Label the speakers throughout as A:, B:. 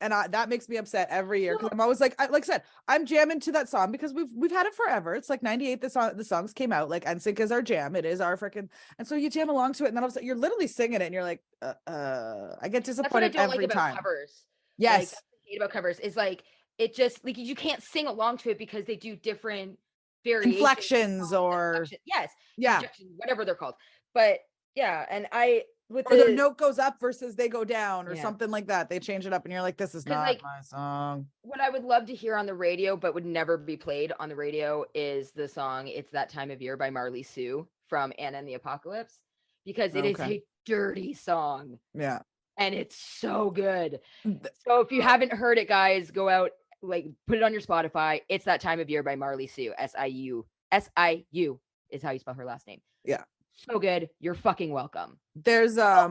A: And that makes me upset every year because I'm always like I said, I'm jamming to that song because we've had it forever. It's like 98. The songs came out, like NSYNC is our jam. It is our freaking, and so you jam along to it, and then all of a sudden you're literally singing it, and you're like, I get
B: That's what I
A: disappointed
B: don't like
A: every
B: about
A: time.
B: covers. Like,
A: Yes,
B: that's what I hate about covers is like it just like you can't sing along to it because they do different variations of
A: inflections
B: songs,
A: or
B: inflection. Yes,
A: yeah,
B: inflection, whatever they're called. But yeah, and I with
A: or their
B: the
A: note goes up versus they go down or
B: yeah,
A: something like that. They change it up, and you're like, this is
B: because
A: not
B: like
A: my song.
B: what I would love to hear on the radio, but would never be played on the radio, is the song "It's That Time of Year" by Marley Sue from Anna and the Apocalypse, because it is
A: Okay,
B: a dirty song
A: yeah.
B: and it's so good. So if you haven't heard it, guys, go out, like put it on your Spotify. It's That Time of Year by Marley Sue. Siu. Siu is how you spell her last name.
A: Yeah.
B: So good. You're fucking welcome.
A: There's I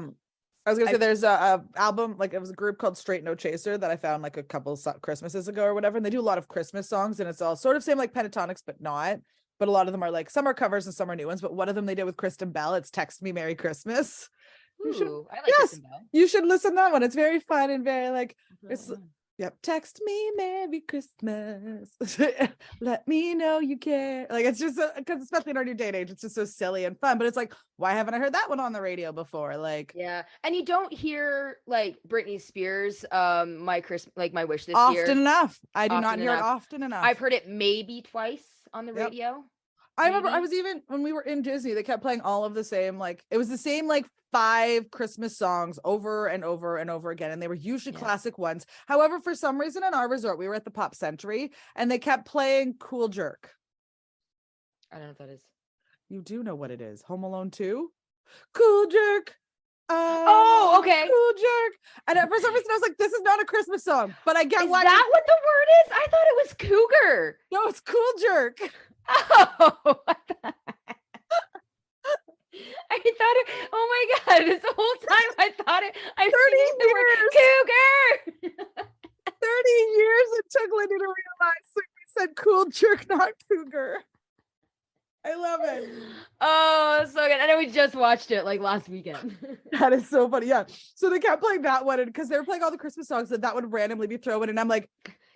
A: was gonna say
B: I
A: there's a album, like it was a group called Straight No Chaser that I found like a couple Christmases ago or whatever, and they do a lot of Christmas songs, and it's all sort of same like Pentatonics but not, but a lot of them are like, some are covers and some are new ones, but one of them they did with Kristen Bell, it's Text Me Merry Christmas. You should,
B: ooh, I like
A: yes,
B: Kristen Bell.
A: you should listen to that one. It's very fun and very like, it's,
B: Mhm.
A: yep, text me Merry Christmas. Let me know you care. Like it's just because especially in our new day and age, it's just so silly and fun. But it's like, why haven't I heard that one on the radio before? Like
B: Yeah, and you don't hear like Britney Spears, my wish this
A: often
B: year
A: enough. I do not
B: often
A: hear it
B: enough.
A: often enough.
B: I've heard it maybe twice on the
A: Yep.
B: radio.
A: I remember I
B: Maybe.
A: was even when we were in Disney, they kept playing all of the same, like it was the same like 5 Christmas songs over and over and over again. And they were usually
B: Yeah.
A: classic ones. However, for some reason in our resort, we were at the Pop Century and they kept playing Cool Jerk.
B: I don't know what that is.
A: You do know what it is. Home Alone 2? Cool Jerk.
B: Oh, okay.
A: Cool Jerk. And for some reason I was like, this is not a Christmas song, but I get
B: Is
A: why.
B: that what the word is? I thought it was cougar.
A: No, it's Cool Jerk.
B: Oh, I thought it. Oh my god! This whole time I thought it. I'm
A: 30
B: singing the word cougar.
A: 30 years it took Lindy to realize that we said Cool Jerk, not cougar. I love it.
B: Oh, so good. I know we just watched it like last weekend.
A: That is so funny. Yeah. So they kept playing that one because they were playing all the Christmas songs that would randomly be thrown in. And I'm like,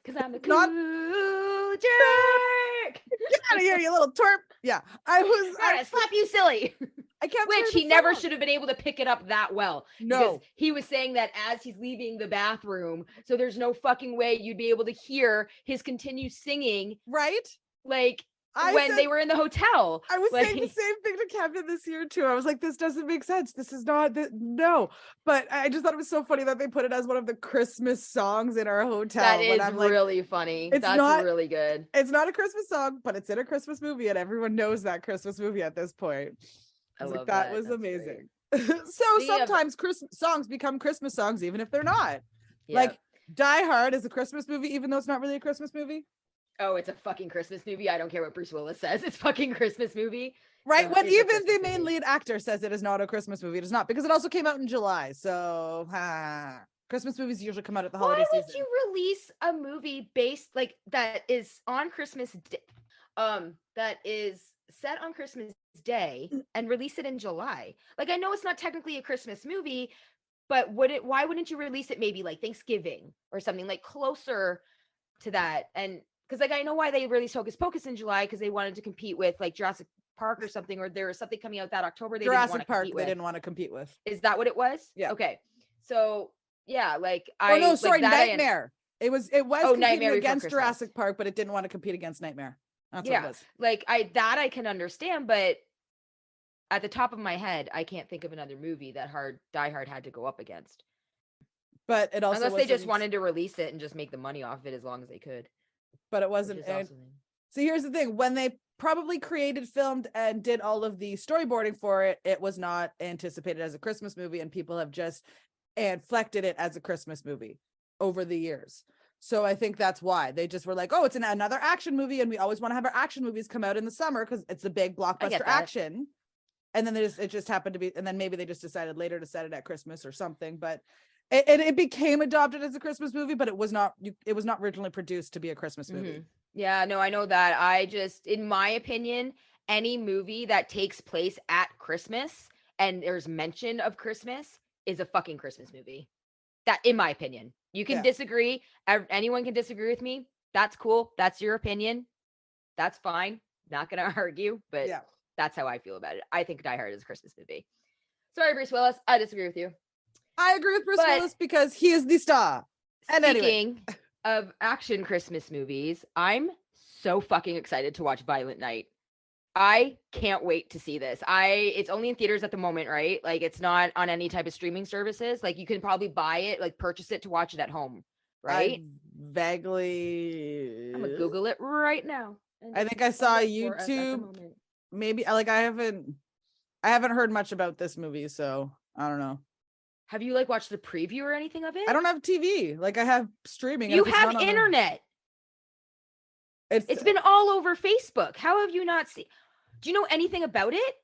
B: Because I'm the
A: not
B: cool jerk.
A: get out of here, you little twerp. Yeah.
B: I slap you silly.
A: I can't
B: Which he never should have been able to pick it up that well.
A: No.
B: Because he was saying that as he's leaving the bathroom. So there's no fucking way you'd be able to hear his continued singing.
A: Right?
B: Like when they were in the hotel.
A: I was
B: like,
A: saying the same thing to Kevin this year too. I was like, this doesn't make sense. This is not no. But I just thought it was so funny that they put it as one of the Christmas songs in our hotel.
B: That is really funny. That's really good.
A: It's not a Christmas song, but it's in a Christmas movie, and everyone knows that Christmas movie at this point. I was like, that was amazing. So sometimes Christmas songs become Christmas songs, even if they're not. Yeah. Like Die Hard is a Christmas movie, even though it's not really a Christmas movie.
B: Oh, it's a fucking Christmas movie. I don't care what Bruce Willis says. It's fucking Christmas movie.
A: Right. When even the main lead actor says it is not a Christmas movie. It is not, because it also came out in July. So Christmas movies usually come out at the holiday season.
B: Why would you release a movie based like that is on Christmas that is set on Christmas Day and release it in July? Like, I know it's not technically a Christmas movie, but why wouldn't you release it maybe like Thanksgiving or something like closer to that? And because like I know why they released Hocus Pocus in July, because they wanted to compete with like Jurassic Park or something, or there was something coming out that October
A: Jurassic Park they didn't want to compete with.
B: Is that what it was?
A: Yeah.
B: Okay. So yeah, like
A: Nightmare. It was competing
B: Nightmare
A: against Jurassic Park, but it didn't want to compete against Nightmare. That's what it was.
B: Like I can understand, but at the top of my head, I can't think of another movie that Die Hard had to go up against.
A: But it also
B: unless they just wanted to release it and just make the money off of it as long as they could.
A: But it wasn't. So here's the thing: when they probably created, filmed, and did all of the storyboarding for it, it was not anticipated as a Christmas movie, and people have just inflected it as a Christmas movie over the years. So I think that's why they just were like, oh, it's another action movie, and we always want to have our action movies come out in the summer because it's a big blockbuster action. And then it just happened to be, and then maybe they just decided later to set it at Christmas or something. But it became adopted as a Christmas movie, but it was not originally produced to be a Christmas movie.
B: Mm-hmm. Yeah, no, I know that. I just, in my opinion, any movie that takes place at Christmas and there's mention of Christmas is a fucking Christmas movie. That, in my opinion, you can disagree. Anyone can disagree with me. That's cool. That's your opinion. That's fine. Not going to argue, but that's how I feel about it. I think Die Hard is a Christmas movie. Sorry, Bruce Willis. I disagree with you.
A: I agree with Bruce Willis because he is the star. And
B: speaking of action Christmas movies, I'm so fucking excited to watch Violent Night. I can't wait to see this. It's only in theaters at the moment, right? Like, it's not on any type of streaming services. Like, you can probably buy it, like purchase it to watch it at home, right?
A: I'm
B: gonna Google it right now.
A: I think I saw YouTube. Maybe like I haven't heard much about this movie, so I don't know.
B: Have you like watched the preview or anything of it?
A: I don't have TV. Like, I have streaming.
B: You have internet. It's been all over Facebook. How have you not seen? Do you know anything about it?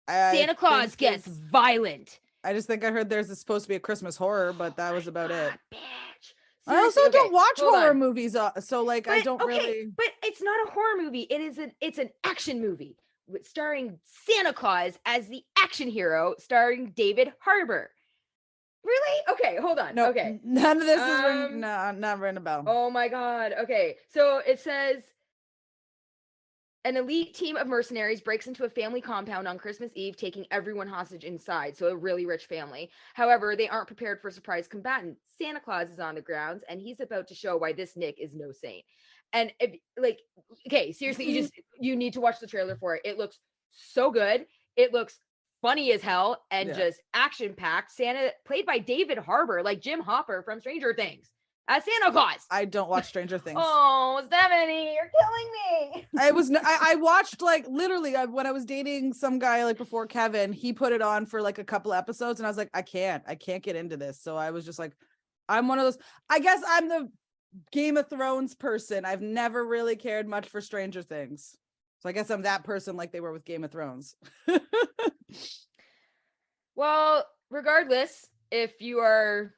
B: Santa Claus gets violent.
A: I just think I heard there's supposed to be a Christmas horror, but that was about it.
B: Bitch.
A: I also don't watch horror movies, so like I don't really.
B: But it's not a horror movie. It's an action movie starring Santa Claus as the action hero, starring David Harbour. Really? Okay, hold on.
A: No,
B: okay,
A: none of this is not ringing a bell.
B: Oh my god. Okay, so it says an elite team of mercenaries breaks into a family compound on Christmas Eve, taking everyone hostage inside. So a really rich family. However, they aren't prepared for a surprise combatant. Santa Claus is on the grounds, and he's about to show why this Nick is no saint. And okay, seriously, you need to watch the trailer for it. It looks so good. It looks funny as hell and just action packed. Santa, played by David Harbour, like Jim Hopper from Stranger Things, as Santa Claus.
A: I don't watch Stranger Things.
B: Oh, Stephanie, you're killing me.
A: I watched like literally when I was dating some guy like before Kevin, he put it on for like a couple episodes and I was like, I can't get into this. So I was just like, I'm one of those, I guess I'm the Game of Thrones person. I've never really cared much for Stranger Things. So I guess I'm that person like they were with Game of Thrones.
B: Well, regardless, if you are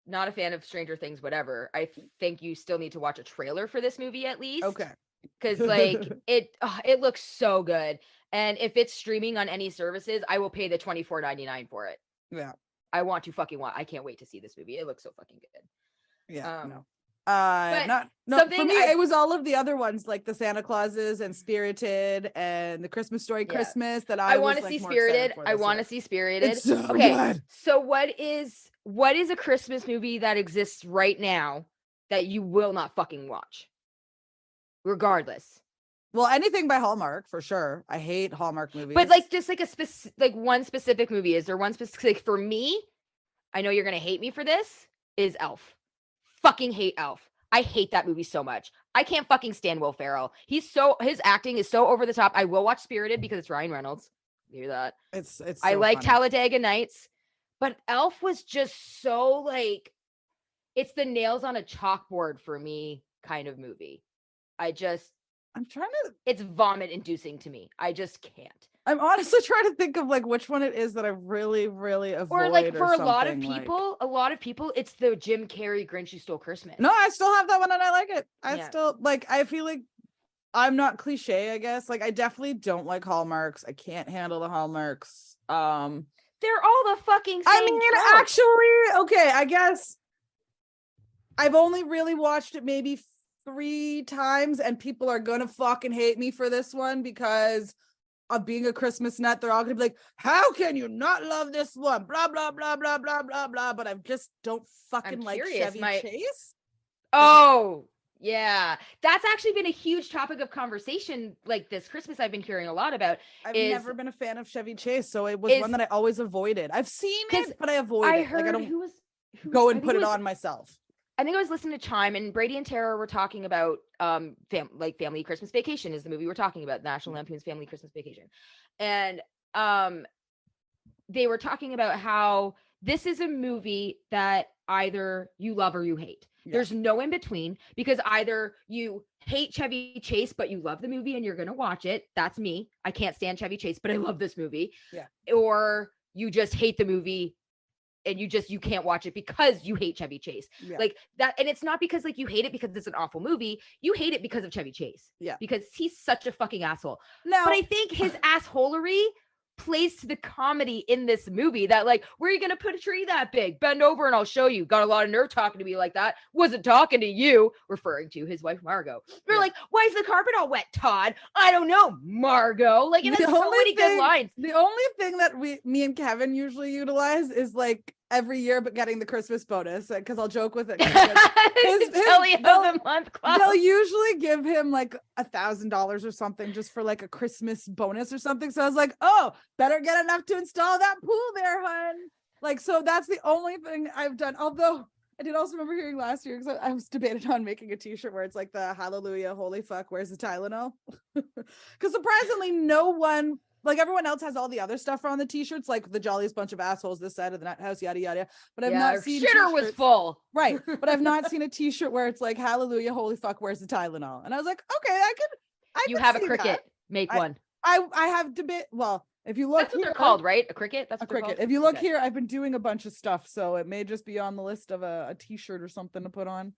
B: not a fan of Stranger Things, whatever, I think you still need to watch a trailer for this movie at least.
A: Okay.
B: Because like it looks so good. And if it's streaming on any services, I will pay the $24.99 for it.
A: Yeah.
B: I want to fucking watch. I can't wait to see this movie. It looks so fucking good.
A: Yeah. For me, it was all of the other ones like the Santa Clauses and Spirited and the Christmas Story Christmas that I want to see. Spirited.
B: I want to see Spirited.
A: It's so good.
B: So what is a Christmas movie that exists right now that you will not fucking watch? Regardless.
A: Well, anything by Hallmark for sure. I hate Hallmark movies.
B: But like just like one specific movie. Is there one specific for me? I know you're gonna hate me for this. Is Elf. Fucking hate Elf. I hate that movie so much. I can't fucking stand Will Ferrell. His acting is so over the top. I will watch Spirited because it's Ryan Reynolds. You hear that?
A: It's so
B: I like
A: funny.
B: Talladega Nights, but Elf was just so like it's the nails on a chalkboard for me kind of movie. It's vomit inducing to me. I just can't.
A: I'm honestly trying to think of like which one it is that I really, really avoid.
B: Or like for a lot of people, it's the Jim Carrey Grinch Who Stole Christmas.
A: No, I still have that one and I like it. I feel like I'm not cliche, I guess. Like I definitely don't like Hallmarks. I can't handle the Hallmarks.
B: They're all the fucking same.
A: I mean, actually, okay, I guess I've only really watched it maybe 3 times and people are gonna fucking hate me for this one because of being a Christmas nut. They're all gonna be like, how can you not love this one? Blah, blah, blah, blah, blah, blah, blah. But I just don't fucking like Chevy Chase.
B: Oh, yeah. That's actually been a huge topic of conversation like this Christmas I've been hearing a lot about.
A: I've never been a fan of Chevy Chase, so it was one that I always avoided. I've seen it, but I avoid it.
B: Heard
A: like I don't go and put it on myself.
B: I think I was listening to Chime and Brady and Tara were talking about Family Christmas Vacation is the movie we're talking about, National Lampoon's Family Christmas Vacation. And they were talking about how this is a movie that either you love or you hate. Yeah. There's no in between because either you hate Chevy Chase, but you love the movie and you're going to watch it. That's me. I can't stand Chevy Chase, but I love this movie.
A: Yeah.
B: Or you just hate the movie and you can't watch it because you hate Chevy Chase. Yeah. Like that. And it's not because like you hate it because it's an awful movie. You hate it because of Chevy Chase.
A: Yeah.
B: Because he's such a fucking asshole.
A: No.
B: But I think his assholery plays to the comedy in this movie that like, where are you going to put a tree that big? Bend over and I'll show you. Got a lot of nerve talking to me like that. Wasn't talking to you, referring to his wife, Margot. They're like, why is the carpet all wet, Todd? I don't know, Margot. Like, it has so many good lines.
A: The only thing that me and Kevin usually utilize is like every year, but getting the Christmas bonus, because I'll joke with it. They'll usually give him like $1,000 or something just for like a Christmas bonus or something. So I was like, oh, better get enough to install that pool there, hun. Like, so that's the only thing I've done. Although I did also remember hearing last year, because I was debated on making a t-shirt where it's like the Hallelujah, holy fuck, where's the Tylenol? Because surprisingly, no one, like everyone else has all the other stuff on the t-shirts, like the jolliest bunch of assholes this side of the nut house, yada yada. But I've not seen
B: shitter was full.
A: Right. But I've not seen a t-shirt where it's like hallelujah, holy fuck, where's the Tylenol? And I was like, okay, I
B: you have a
A: see
B: cricket.
A: That.
B: Make one.
A: I have debate. Well, if you look,
B: that's what they're called, right? A cricket. That's what
A: a cricket. If you look here, I've been doing a bunch of stuff, so it may just be on the list of a t-shirt or something to put on.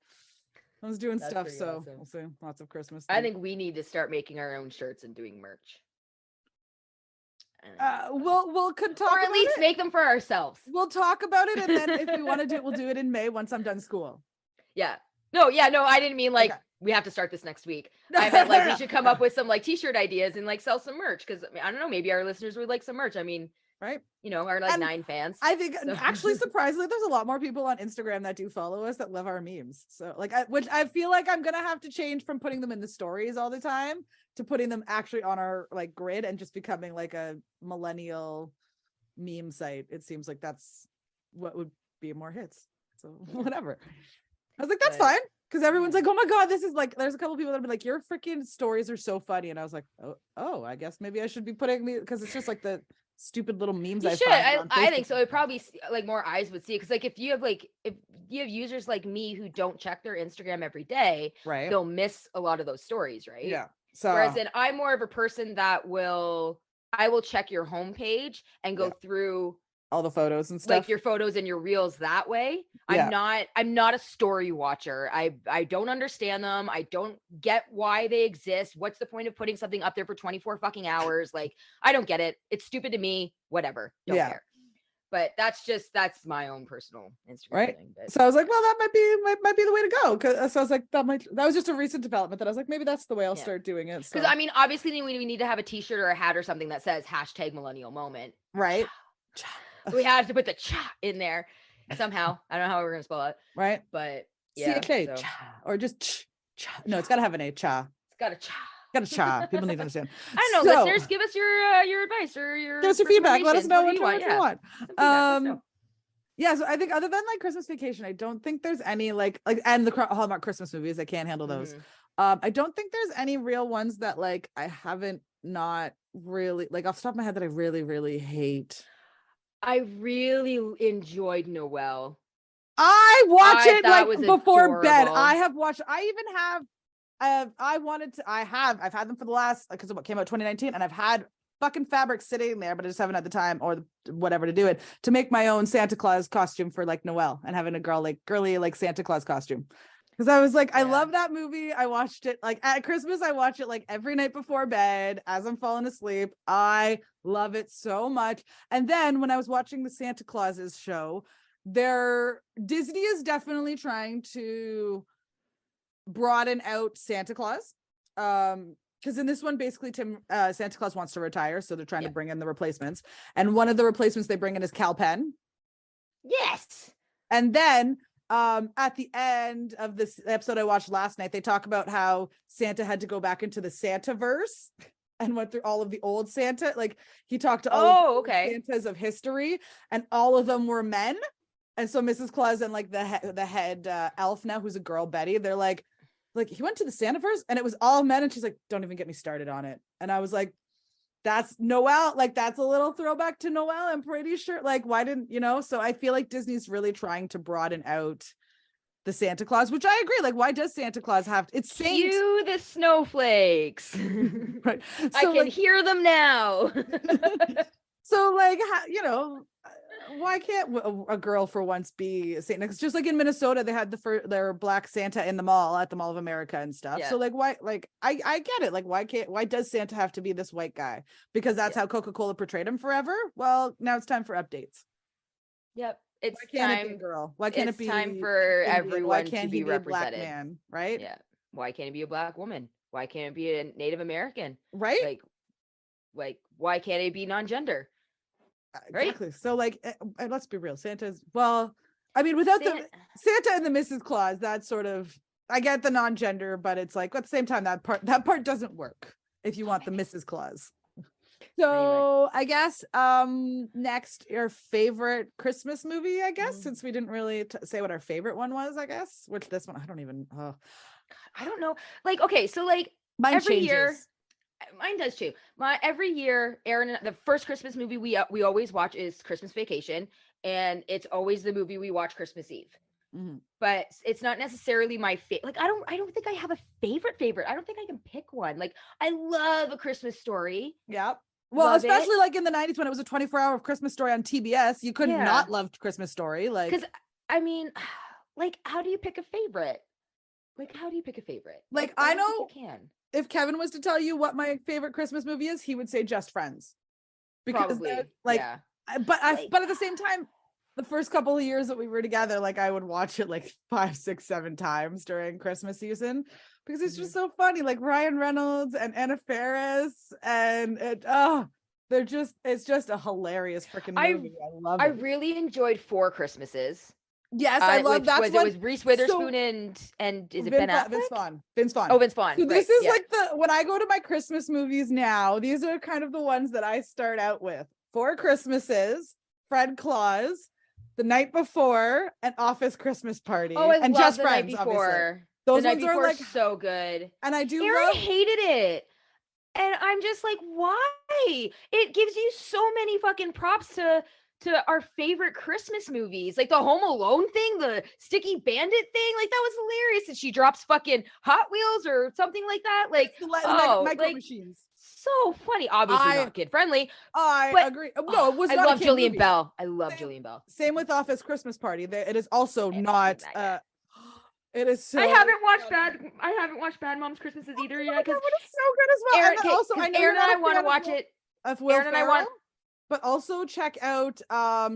A: I was doing stuff, so awesome. We'll see. Lots of Christmas things.
B: I think we need to start making our own shirts and doing merch.
A: We'll could talk,
B: or at least make them for ourselves.
A: We'll talk about it, and then if we want to do it, we'll do it in May once I'm done school.
B: Yeah. No. I didn't mean like we have to start this next week. I meant like we should come up with some like t-shirt ideas and like sell some merch, because I don't know, maybe our listeners would like some merch. I mean,
A: right?
B: You know, our like 9 fans.
A: I think actually surprisingly, there's a lot more people on Instagram that do follow us that love our memes. So like, which I feel like I'm gonna have to change from putting them in the stories all the time to putting them actually on our like grid and just becoming like a millennial meme site. It seems like that's what would be more hits. So whatever. I was like, that's fine. Because everyone's like, oh my God, this is like, there's a couple people that have been like, your freaking stories are so funny. And I was like, oh, I guess maybe I should be putting me, because it's just like the stupid little memes.
B: You should. I think so. It probably like more eyes would see it. Because like if you have users like me who don't check their Instagram every day, right, they'll miss a lot of those stories, right?
A: Yeah. So
B: whereas then I'm more of a person that I will check your homepage and go through
A: all the photos and stuff,
B: like your photos and your reels that way. I'm not a story watcher. I don't understand them. I don't get why they exist. What's the point of putting something up there for 24 fucking hours? Like, I don't get it. It's stupid to me. Whatever. Don't care. But that's my own personal Instagram thing. But.
A: So I was like, well, that might be the way to go. So I was like, that was just a recent development that I was like, maybe that's the way I'll start doing it.
B: Because I mean, obviously we need to have a t-shirt or a hat or something that says #millennial_moment.
A: Right.
B: We have to put the cha in there somehow. I don't know how we're gonna spell it.
A: Right.
B: But yeah.
A: C-H-A, cha, or just cha. No, it's gotta have an A, cha.
B: It's got a cha.
A: Got a cha. People need to understand.
B: I don't know, listeners, give us your advice or your
A: give us your feedback. Let us know what you want.
B: Yeah,
A: so I think other than like Christmas Vacation, I don't think there's any like and the Hallmark Christmas movies. I can't handle those. I don't think there's any real ones that like I haven't not really like off the top of my head that I really, really hate.
B: I really enjoyed Noelle.
A: I watch it like before
B: adorable.
A: bed. I have watched. I even have. I've had them for the last, because what came out 2019, and I've had fucking fabric sitting there, but I just haven't had the time or whatever to do it, to make my own Santa Claus costume for like Noelle and having a girly like Santa Claus costume. Because I was like, I love that movie. I watched it like at Christmas. I watch it like every night before bed as I'm falling asleep. I love it so much. And then when I was watching the Santa Clauses show, Disney is definitely trying to broaden out Santa Claus. Because in this one, basically, Santa Claus wants to retire, so they're trying to bring in the replacements. And one of the replacements they bring in is Cal Penn.
B: Yes.
A: And then at the end of this episode I watched last night, they talk about how Santa had to go back into the Santaverse and went through all of the old Santa. Like he talked to all of the Santas of history, and all of them were men. And so Mrs. Claus and like the head elf now, who's a girl, Betty, they're like he went to the Santaverse and it was all men. And she's like, don't even get me started on it. And I was like, that's Noelle. Like that's a little throwback to Noelle. I'm pretty sure. Like, why didn't so I feel like Disney's really trying to broaden out the Santa Claus, which I agree. Like, why does Santa Claus have to? It's Saint.
B: Cue the snowflakes.
A: Right. So,
B: I can hear them now.
A: So like, why can't a girl for once be Saint Nicholas? Just like in Minnesota, they had their Black Santa in the mall at the Mall of America and stuff.
B: Yeah.
A: So like, why? Like, I get it. Like, why does Santa have to be this white guy? Because that's how Coca-Cola portrayed him forever. Well, now it's time for updates.
B: Yep. It's
A: Why can't
B: time.
A: it be a girl? Why can't it be
B: time for
A: Indian?
B: everyone
A: Why can't
B: to be
A: he be a black
B: represented?
A: man? Right?
B: Yeah. Why can't it be a Black woman? Why can't it be a Native American?
A: Right?
B: Like why can't it be non-gender? Right?
A: Exactly. So like, and let's be real. Santa's, well, I mean, without the Santa and the Mrs. Claus, that's sort of, I get the non-gender, but it's like at the same time that part doesn't work if you want the Mrs. Claus. So anyway. I guess next, your favorite Christmas movie, I guess, since we didn't really say what our favorite one was, I guess, which this one I don't know.
B: Like, okay, so like
A: mine
B: every
A: changes.
B: year, mine does too. Every year, Aaron, the first Christmas movie we always watch is Christmas Vacation, and it's always the movie we watch Christmas Eve.
A: Mm-hmm.
B: But it's not necessarily my favorite. Like, I don't think I have a favorite. I don't think I can pick one. Like, I love A Christmas Story.
A: Yeah. Well, love especially like in the 90s when it was a 24-hour Christmas Story on TBS, you could not love Christmas Story. Like, because
B: I mean, like, how do you pick a favorite?
A: Like I know you can. If Kevin was to tell you what my favorite Christmas movie is, he would say Just Friends. Because but at the same time, the first couple of years that we were together, like I would watch it like 5, 6, 7 times during Christmas season because it's just so funny. Like Ryan Reynolds and Anna Faris, and it's just a hilarious freaking movie. I love it.
B: I really enjoyed Four Christmases.
A: Yes, I love that.
B: It was Reese Witherspoon and is it Ben Affleck? Vince Vaughn. Oh, Vince Vaughn.
A: So this is like when I go to my Christmas movies now, these are kind of the ones that I start out with: Four Christmases, Fred Claus, The Night Before, and Office Christmas Party.
B: Oh,
A: and
B: love
A: Just
B: The
A: Friends,
B: Night Before.
A: Those
B: The Night
A: ones
B: Before
A: are like
B: so good.
A: And I do
B: Aaron hated it. And I'm just like, why? It gives you so many fucking props to our favorite Christmas movies, like the Home Alone thing, the Sticky Bandit thing. Like that was hilarious. And she drops fucking Hot Wheels or something like that. Like
A: micro machines.
B: So funny. Obviously not kid friendly.
A: I agree. No, it was.
B: I love Jillian Bell. I love Jillian Bell.
A: Same with Office Christmas Party. It is also not. It is so.
B: I haven't watched Bad Moms Christmases either yet. Because
A: it's so good as well.
B: Aaron, also, I know Aaron and I want to watch it.
A: Aaron and I want. But also check out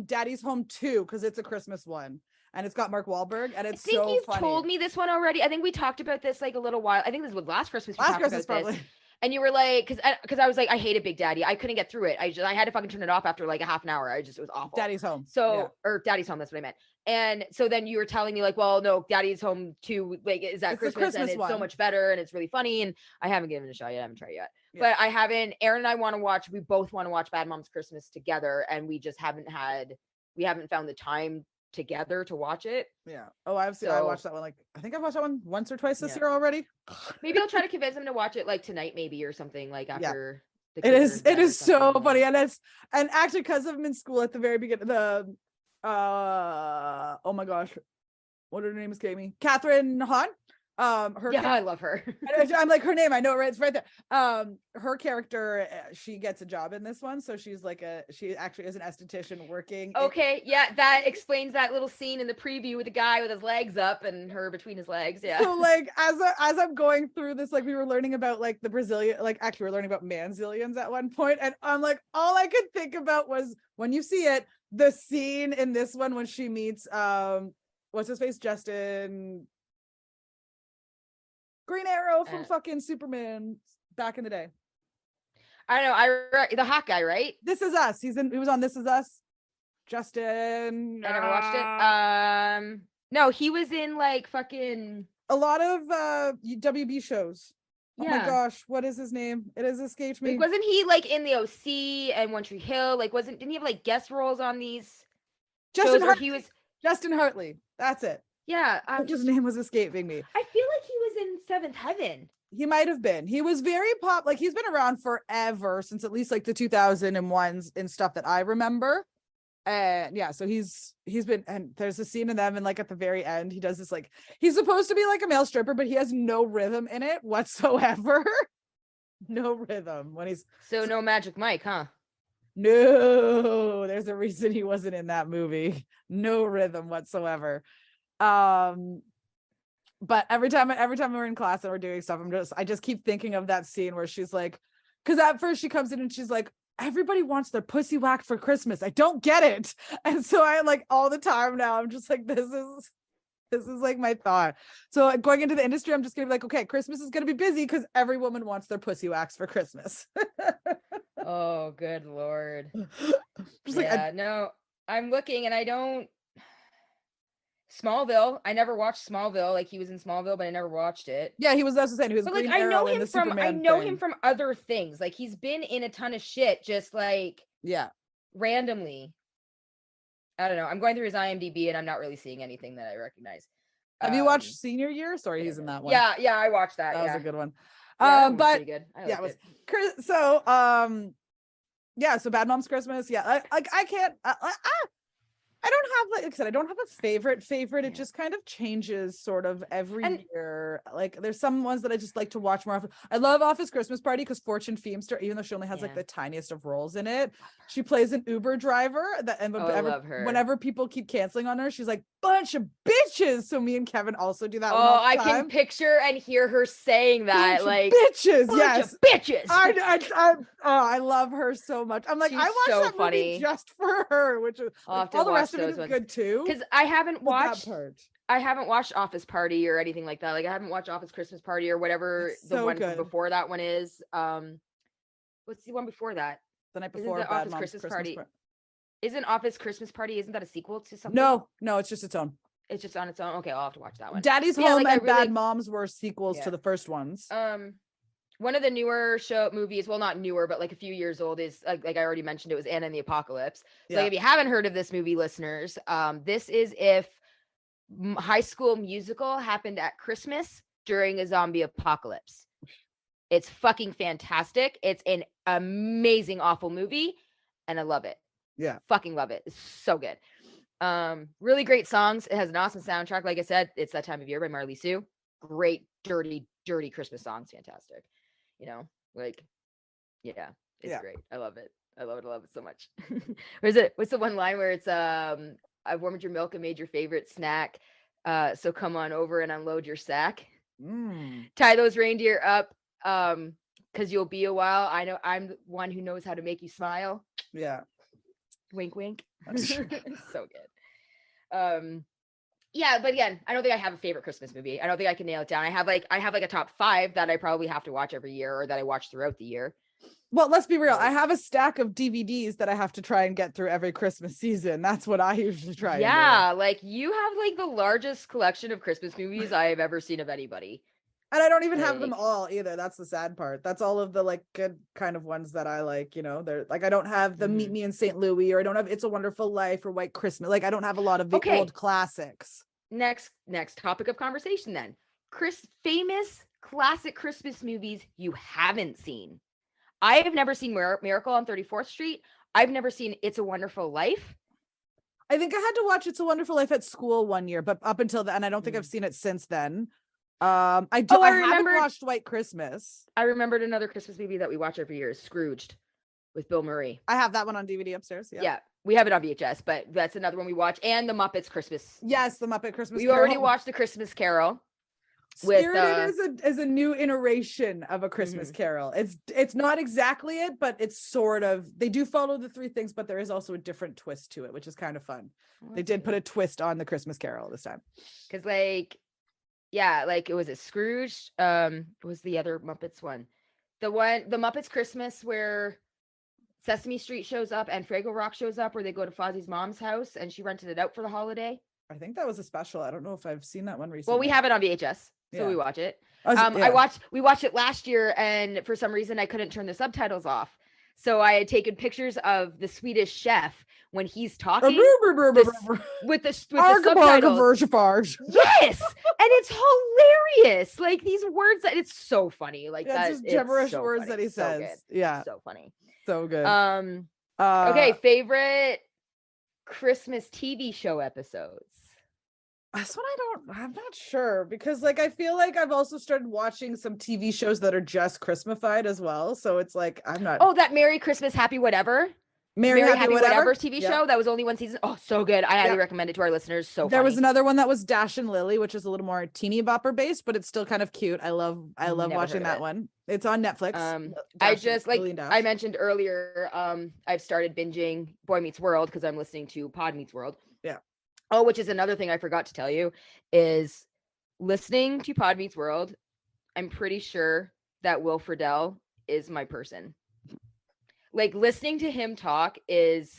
A: Daddy's Home 2 because it's a Christmas one and it's got Mark Wahlberg and it's so funny. I think you've told
B: me this one already. I think we talked about this like a little while. I think this was last Christmas. Probably. And you were like, because I was like, I hated Big Daddy. I couldn't get through it. I had to fucking turn it off after like a half an hour. It was awful.
A: Daddy's Home.
B: Or Daddy's Home. That's what I meant. And so then you were telling me like, well, no, Daddy's Home 2, like, is that Christmas and it's one. So much better and it's really funny. And I haven't given it a shot yet. I haven't tried it yet. Yeah. But I haven't. Aaron and I want to watch. We both want to watch Bad Moms Christmas together, and we just haven't found the time together to watch it.
A: Yeah. Oh, I watched that one. Like, I think I've watched that one once or twice this year already.
B: Maybe I'll try to convince him to watch it like tonight, maybe, or something like after.
A: It is so funny, and actually because I'm in school at the very beginning. Oh my gosh, what her name escaped me? Catherine Hahn.
B: I love her.
A: I'm like, her name, I know, right? It's right there. Her character, she gets a job in this one, so she actually is an esthetician working.
B: Okay, that explains that little scene in the preview with the guy with his legs up and her between his legs. Yeah.
A: So like, as I'm going through this, like we were learning about like the Brazilian, like actually we're learning about manzillions at one point, and I'm like, all I could think about was when you see it, the scene in this one when she meets what's his face, Justin. Green Arrow from fucking Superman back in the day.
B: I don't know. The hot guy, right?
A: This Is Us. He was on This Is Us. Justin.
B: I never watched it. No, he was in like fucking
A: a lot of WB shows. Oh my gosh, what is his name? It has escaped me.
B: Like, wasn't he like in the OC and One Tree Hill? Like, didn't he have like guest roles on these?
A: Justin Hartley. That's it.
B: Yeah,
A: his name was escaping me.
B: I feel like he was in Seventh Heaven.
A: He might have been. He was very like he's been around forever, since at least like the 2001s and stuff that I remember. And yeah, so he's been, and there's a scene in them, and like at the very end, he does this like he's supposed to be like a male stripper, but he has no rhythm in it whatsoever. No rhythm when he's
B: no Magic Mike, huh?
A: No, there's a reason he wasn't in that movie. No rhythm whatsoever. But every time we're in class and we're doing stuff, I just keep thinking of that scene where she's like, because at first she comes in and she's like, everybody wants their pussy whacked for Christmas. I don't get it. And so I like all the time now, I'm just like, this is like my thought. So going into the industry, I'm just gonna be like, okay, Christmas is gonna be busy because every woman wants their pussy waxed for Christmas.
B: Oh, good Lord.
A: Just
B: yeah, no, I'm looking and I don't. Smallville. I never watched Smallville. Like he was in Smallville, but I never watched it.
A: Yeah, he was. That's the same. He was.
B: But
A: Green
B: like I know
A: Arrow in
B: him
A: the
B: from.
A: Superman
B: I know
A: thing.
B: him from other things. Like he's been in a ton of shit, just like randomly. I don't know. I'm going through his IMDb and I'm not really seeing anything that I recognize.
A: Have you watched Senior Year? Sorry, he's in that one.
B: Yeah, I watched that.
A: That was a good one.
B: Yeah, that
A: but
B: pretty good.
A: it was. So so Bad Moms Christmas. Yeah, I can't. I don't have, like I said, I don't have a favorite. It just kind of changes sort of every year. Like there's some ones that I just like to watch more often. I love Office Christmas Party because Fortune Feimster, even though she only has like the tiniest of roles in it, she plays an Uber driver
B: I love her.
A: Whenever people keep canceling on her, she's like, bunch of bitches. So me and Kevin also do that.
B: I can picture and hear her saying that, like
A: bitches.
B: Bunch of bitches.
A: I love her so much. I'm like,
B: She's
A: I watched
B: so
A: that
B: funny.
A: movie just for her, which is all the rest of it is good too.
B: Because I haven't watched
A: that part.
B: I haven't watched Office Party or anything like that. Like I haven't watched Office Christmas Party or whatever the one before that one is. What's the one before that?
A: The night before
B: Bad
A: Office
B: Moms
A: Christmas
B: Party. Isn't Office Christmas Party? Isn't that a sequel to something?
A: No, it's just its own.
B: It's just on its own. Okay, I'll have to watch that one.
A: Daddy's Home and Bad Moms were sequels to the first ones.
B: One of the newer movies, well, not newer, but like a few years old, is like I already mentioned, it was Anna and the Apocalypse. So like, if you haven't heard of this movie, listeners, this is if High School Musical happened at Christmas during a zombie apocalypse. It's fucking fantastic. It's an amazing, awful movie, and I love it.
A: Yeah,
B: fucking love it. It's so good. Really great songs. It has an awesome soundtrack. Like I said, It's That Time of Year by Marley Sue. Great, dirty Christmas songs. Fantastic. You know, like, yeah, it's great. I love it. I love it so much. What's the one line where it's I've warmed your milk and made your favorite snack, so come on over and unload your sack. Tie those reindeer up, because you'll be a while. I know I'm the one who knows how to make you smile.
A: Yeah,
B: wink wink. So good. Yeah, but again, I don't think I have a favorite Christmas movie. I don't think I can nail it down. I have like a top 5 that I probably have to watch every year, or that I watch throughout the year.
A: Well, let's be real. I have a stack of DVDs that I have to try and get through every Christmas season. That's what I usually try.
B: Yeah, like you have like the largest collection of Christmas movies I have ever seen of anybody.
A: And I don't even have them all either. That's the sad part. That's all of the like good kind of ones that I like, you know. They're like, I don't have the Meet Me in St. Louis, or I don't have It's a Wonderful Life or White Christmas. Like I don't have a lot of the old classics. Next
B: topic of conversation then. Famous classic Christmas movies you haven't seen. I have never seen Miracle on 34th Street. I've never seen It's a Wonderful Life.
A: I think I had to watch It's a Wonderful Life at school one year, but up until then, I don't think I've seen it since then. I haven't watched White Christmas.
B: I remembered another Christmas movie that we watch every year is Scrooged with Bill Murray.
A: I have that one on DVD upstairs.
B: Yeah, we have it on VHS, but that's another one we watch. And the Muppets Christmas.
A: Yes, the Muppet Christmas
B: Carol. We already watched the Christmas Carol.
A: Spirited is a new iteration of a Christmas Carol. It's not exactly it, but it's sort of, they do follow the 3 things, but there is also a different twist to it, which is kind of fun. They did put a twist on the Christmas Carol this time.
B: Because like it was Scrooge. Was the other Muppets one? The Muppets Christmas where Sesame Street shows up and Fraggle Rock shows up, where they go to Fozzie's mom's house and she rented it out for the holiday.
A: I think that was a special. I don't know if I've seen that one recently.
B: Well, we have it on VHS, so we watch it. We watched it last year, and for some reason I couldn't turn the subtitles off. So I had taken pictures of the Swedish chef when he's talking with the subtitles. Yes, and it's hilarious. Like these words that it's so funny. Like
A: that's just gibberish words that he says.
B: So funny,
A: so good.
B: Okay, favorite Christmas TV show episodes.
A: That's what I'm not sure, because like I feel like I've also started watching some TV shows that are just Christmasified as well. So it's like I'm not.
B: Oh, that Merry Christmas, Happy Whatever.
A: Mary Happy Whatever
B: TV show. That was only one season. Oh, so good. I highly recommend it to our listeners. So
A: there
B: funny.
A: was another one that was Dash and Lily, which is a little more teeny bopper based, but it's still kind of cute. I love watching that one. It's on Netflix.
B: I mentioned earlier, I've started binging Boy Meets World because I'm listening to Pod Meets World.
A: Yeah.
B: Oh, which is another thing I forgot to tell you is listening to Pod Meets World. I'm pretty sure that Will Friedle is my person. Like listening to him talk is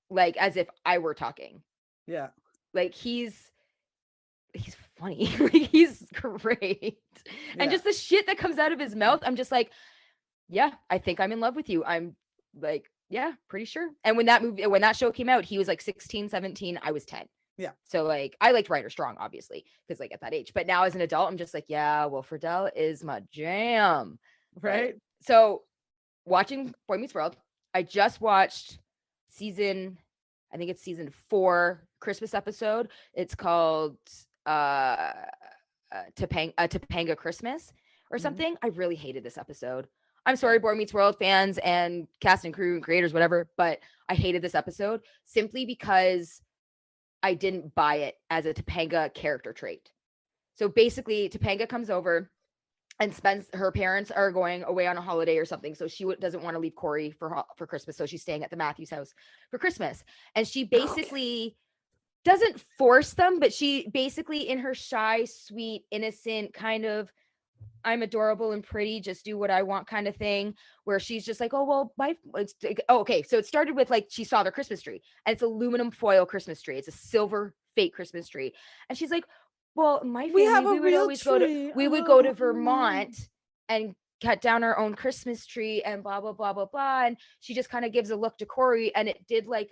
B: like as if I were talking.
A: Yeah.
B: Like he's funny. Like he's great. And just the shit that comes out of his mouth, I'm just like, yeah, I think I'm in love with you. I'm like, yeah, pretty sure. And when that show came out, he was like 16, 17, I was 10.
A: Yeah.
B: So like I liked Ryder Strong, obviously, because like at that age. But now as an adult, I'm just like, yeah, Will Friedle is my jam.
A: Right.
B: So watching Boy Meets World, I just watched season 4 Christmas episode. It's called Topanga Christmas or something. I really hated this episode. I'm sorry, Boy Meets World fans and cast and crew and creators, whatever, but I hated this episode simply because I didn't buy it as a Topanga character trait. So basically, Topanga comes over and her parents are going away on a holiday or something. So she doesn't want to leave Corey for Christmas. So she's staying at the Matthews house for Christmas. And she basically doesn't force them, but she basically in her shy, sweet, innocent kind of, I'm adorable and pretty, just do what I want kind of thing, where she's just like, oh, well, okay. So it started with like, she saw their Christmas tree and it's aluminum foil Christmas tree. It's a silver fake Christmas tree. And she's like, well, my family, we would go to Vermont and cut down our own Christmas tree and blah, blah, blah, blah, blah. And she just kind of gives a look to Corey and it did like,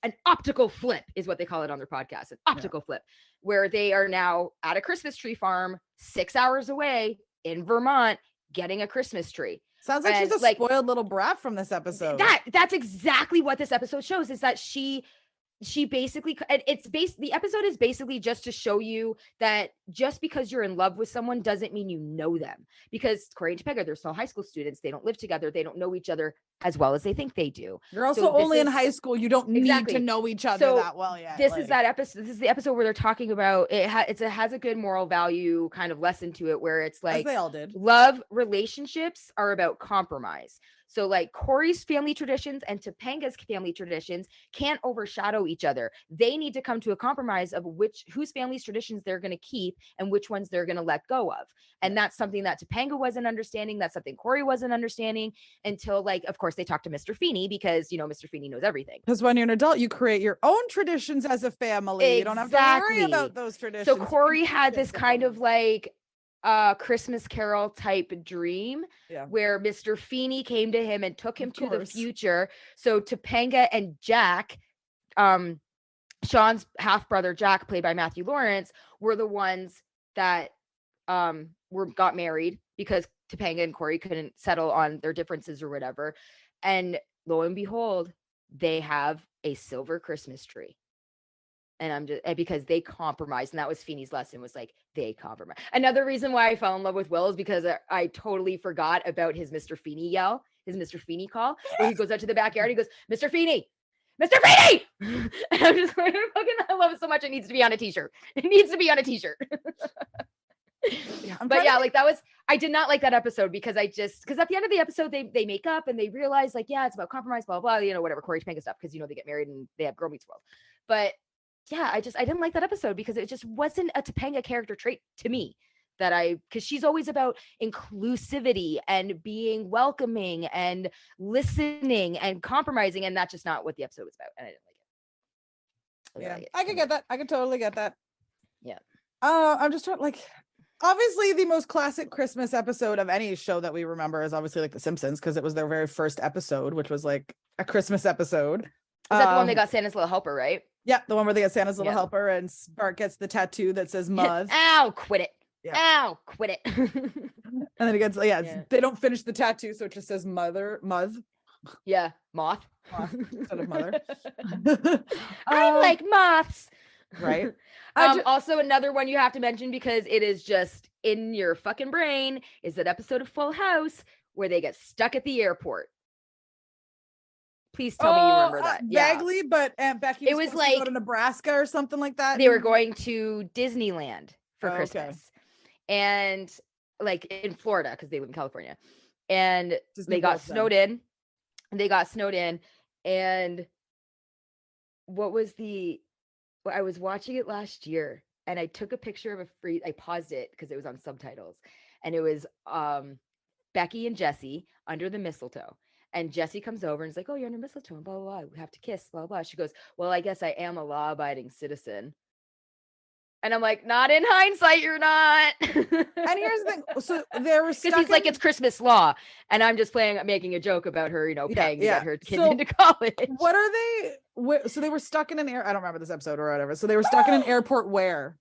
B: an optical flip is what they call it on their podcast, an optical flip, where they are now at a Christmas tree farm 6 hours away in Vermont getting a Christmas tree.
A: Sounds like she's a spoiled little brat from this episode.
B: That's exactly what this episode shows, is that she basically, and the episode is basically just to show you that just because you're in love with someone doesn't mean you know them, because Corey and Topanga, they're still high school students. They don't live together. They don't know each other as well as they think they do.
A: You're also only in high school. You don't need to know each other that well yet.
B: This is that episode. This is the episode where they're talking about it. It has a good moral value kind of lesson to it, where it's like,
A: as they all did,
B: love relationships are about compromise. So like Corey's family traditions and Topanga's family traditions can't overshadow each other. They need to come to a compromise of whose family's traditions they're going to keep and which ones they're going to let go of. And that's something that Topanga wasn't understanding. That's something Corey wasn't understanding until, like, of course, they talked to Mr. Feeney, because, you know, Mr. Feeney knows everything.
A: Because when you're an adult, you create your own traditions as a family.
B: Exactly.
A: You don't have to worry about those traditions.
B: So Corey had this kind of like Christmas Carol type dream where Mr. Feeney came to him and took him to the future. So Topanga and Jack, Sean's half brother Jack, played by Matthew Lawrence, were the ones that got married because Topanga and Corey couldn't settle on their differences or whatever. And lo and behold, they have a silver Christmas tree. And I'm just, because they compromised. And that was Feeney's lesson, was like, they compromise. Another reason why I fell in love with Will is because I totally forgot about his Mr. Feeney yell, his Mr. Feeney call, where he goes out to the backyard. He goes, Mr. Feeney, Mr. Feeney. And I'm just like, I love it so much. It needs to be on a t-shirt. It needs to be on a t-shirt. I did not like that episode because at the end of the episode, they make up and they realize, like, yeah, it's about compromise, blah, blah, you know, whatever, Corey Topanga stuff, because, you know, they get married and they have Girl Meets World. But yeah, I didn't like that episode because it just wasn't a Topanga character trait to me, because she's always about inclusivity and being welcoming and listening and compromising. And that's just not what the episode was about. And I didn't like it.
A: I could get that. I could totally get that.
B: Yeah.
A: I'm just trying, like, obviously the most classic Christmas episode of any show that we remember is obviously like The Simpsons, because it was their very first episode, which was like a Christmas episode.
B: Is that the one they got Santa's Little Helper, right?
A: Yeah, the one where they get Santa's Little Helper and Bart gets the tattoo that says Muzz.
B: Ow, quit it. Yeah. Ow, quit it.
A: And then he gets, they don't finish the tattoo, so it just says Muzz.
B: Yeah, moth
A: instead of mother.
B: I like moths.
A: Right.
B: Also, another one you have to mention, because it is just in your fucking brain, is that episode of Full House where they get stuck at the airport. Please tell me you remember that.
A: Vaguely, but Aunt Becky was
B: It was
A: supposed to
B: like
A: go to Nebraska or something like that.
B: they were going to Disneyland for Christmas.
A: Okay.
B: And like in Florida, because they live in California. And
A: Disney
B: they got
A: World
B: snowed in. And what was I was watching it last year, and I took a picture of I paused it because it was on subtitles, and it was Becky and Jesse under the mistletoe. And Jesse comes over and is like, "Oh, you're under mistletoe, and blah, blah, blah. We have to kiss, blah, blah." She goes, "Well, I guess I am a law-abiding citizen." And I'm like, not in hindsight, you're not.
A: And here's the thing. So there was
B: because he's like, it's Christmas law. And I'm just making a joke about her, paying to get her kids into college.
A: What are they? So they were stuck in an I don't remember this episode or whatever. So they were stuck in an airport where?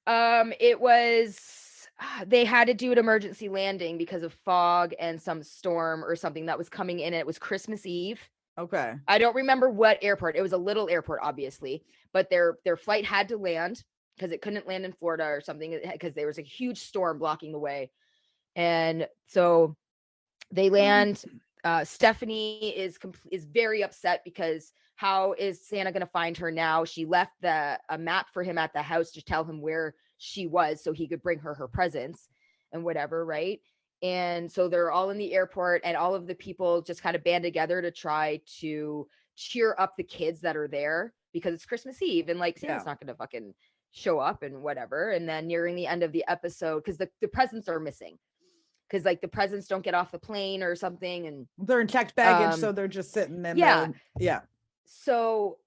B: It was, they had to do an emergency landing because of fog and some storm or something that was coming in. And it was Christmas Eve.
A: Okay.
B: I don't remember what airport. It was a little airport, obviously, but their flight had to land because it couldn't land in Florida or something because there was a huge storm blocking the way. And so they land. Stephanie is very upset because how is Santa going to find her now? She left a map for him at the house to tell him where she was so he could bring her presents and whatever, right? And so they're all in the airport, and all of the people just kind of band together to try to cheer up the kids that are there because it's Christmas Eve, and like Santa's not going to fucking show up and whatever. And then nearing the end of the episode, because the presents are missing, because like the presents don't get off the plane or something, and
A: they're in checked baggage, so they're just sitting in there.
B: So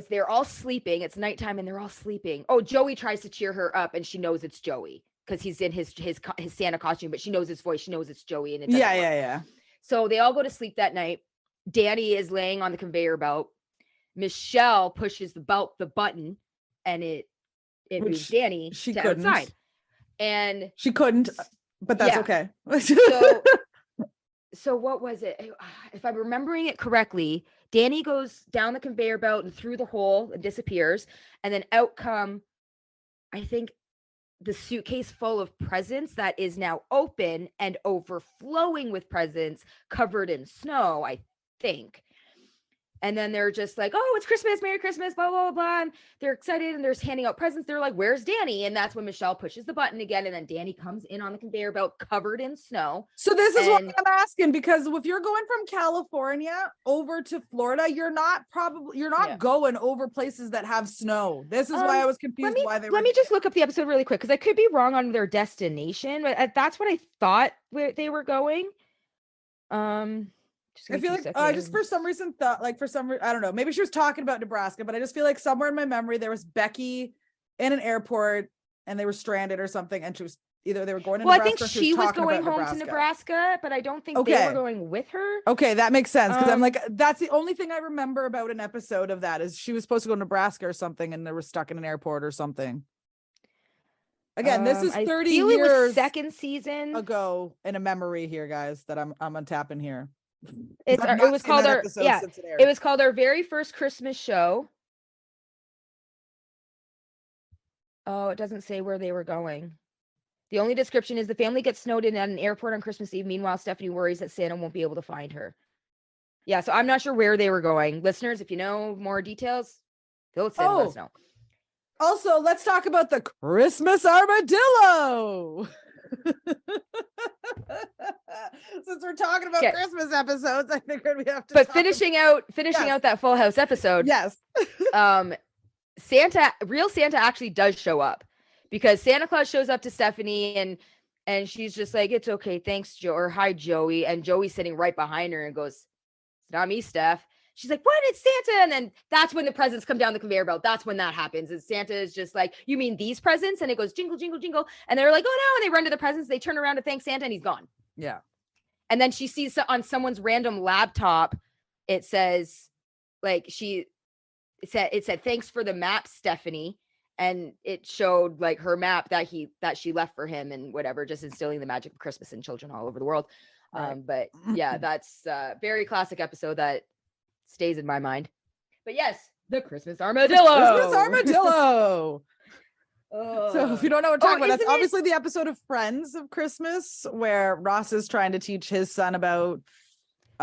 B: they're all sleeping. It's nighttime and they're all sleeping. Oh, Joey tries to cheer her up, and she knows it's Joey because he's in his Santa costume, but she knows his voice. She knows it's Joey, and it doesn't work.
A: Yeah.
B: So they all go to sleep that night. Danny is laying on the conveyor belt. Michelle pushes the button, and it moves Danny to outside. And
A: she couldn't, but that's okay.
B: So what was it? If I'm remembering it correctly, Danny goes down the conveyor belt and through the hole and disappears. And then out come, I think, the suitcase full of presents that is now open and overflowing with presents covered in snow, I think. And then they're just like, "Oh, it's Christmas, Merry Christmas, blah, blah, blah." And they're excited and they're handing out presents. They're like, "Where's Danny?" And that's when Michelle pushes the button again. And then Danny comes in on the conveyor belt covered in snow.
A: So this is what I'm asking, because if you're going from California over to Florida, you're not going over places that have snow. This is why I was confused
B: Let me just look up the episode really quick, because I could be wrong on their destination, but that's what I thought they were going.
A: I feel like I just for some reason thought I don't know, maybe she was talking about Nebraska, but I just feel like somewhere in my memory there was Becky in an airport and they were stranded or something, and she was they were going to Nebraska.
B: I think she was going home to Nebraska, but I don't think they were going with her.
A: Okay, that makes sense, because I'm like, that's the only thing I remember about an episode of that is she was supposed to go to Nebraska or something and they were stuck in an airport or something. Again, this is 30 years
B: second season
A: ago in a memory here, guys, that I'm untapping here.
B: It was called our very first Christmas show. Oh, it doesn't say where they were going. The only description is the family gets snowed in at an airport on Christmas Eve. Meanwhile, Stephanie worries that Santa won't be able to find her. Yeah, so I'm not sure where they were going. Listeners, if you know more details, fill us in, let us know.
A: Also, let's talk about the Christmas armadillo. Since we're talking about Christmas episodes, I figured we have to.
B: But finishing out that Full House episode.
A: Yes.
B: Real Santa actually does show up, because Santa Claus shows up to Stephanie and she's just like, "It's okay, thanks, Joe," or "Hi, Joey," and Joey's sitting right behind her and goes, "It's not me, Steph." She's like, "What? It's Santa." And then that's when the presents come down the conveyor belt. That's when that happens. And Santa is just like, "You mean these presents?" And it goes jingle, jingle, jingle. And they're like, "Oh no." And they run to the presents. They turn around to thank Santa and he's gone.
A: Yeah.
B: And then she sees on someone's random laptop, it says like it said, "Thanks for the map, Stephanie." And it showed like her map that she left for him and whatever, just instilling the magic of Christmas in children all over the world. Right. But yeah, that's a very classic episode that stays in my mind. But yes, the Christmas armadillo.
A: So if you don't know what we're talking about, that's obviously the episode of Friends of Christmas where Ross is trying to teach his son about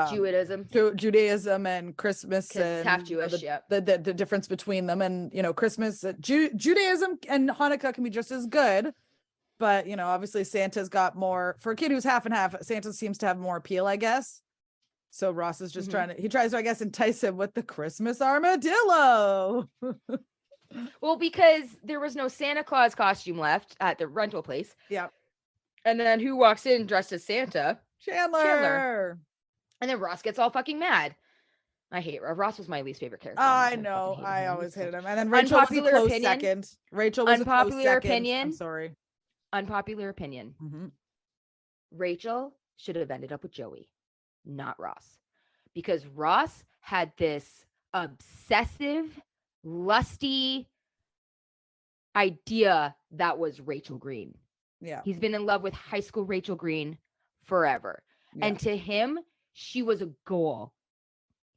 A: Judaism and Christmas,
B: because it's
A: and
B: half Jewish.
A: the difference between them, and Christmas, Judaism and Hanukkah can be just as good, but obviously Santa's got more for a kid who's half and half. Santa seems to have more appeal, I guess. So Ross is just he tries to, I guess, entice him with the Christmas armadillo.
B: Well, because there was no Santa Claus costume left at the rental place.
A: Yeah.
B: And then who walks in dressed as Santa?
A: Chandler.
B: And then Ross gets all fucking mad. I hate Ross. Was my least favorite character.
A: I know. I always hated him. And then Rachel was a close second. Rachel was a close second. I'm sorry.
B: Unpopular opinion.
A: Mm-hmm.
B: Rachel should have ended up with Joey, not Ross. Because Ross had this obsessive, lusty idea that was Rachel Green.
A: Yeah.
B: He's been in love with high school Rachel Green forever. Yeah. And to him, she was a goal.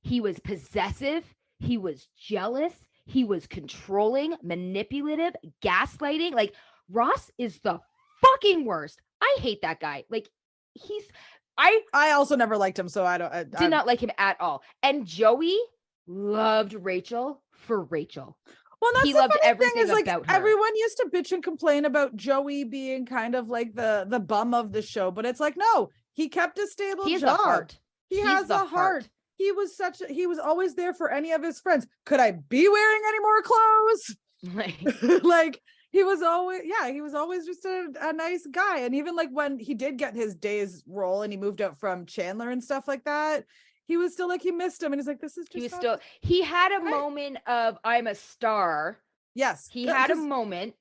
B: He was possessive. He was jealous. He was controlling, manipulative, gaslighting. Like, Ross is the fucking worst. I hate that guy. Like, I also never liked him, so I did not like him at all. And Joey loved Rachel for Rachel.
A: Well, that's he loved everything is like about her. Everyone used to bitch and complain about Joey being kind of like the bum of the show, but it's like, no, he kept a stable job. A heart. He has a heart. He was always there for any of his friends. Could I be wearing any more clothes? Like he was always just a nice guy. And even like when he did get his day's role and he moved out from Chandler and stuff like that, he was still like, he missed him. And he's like, this is just,
B: he had a moment of, I'm a star.
A: Yes.
B: He had a moment,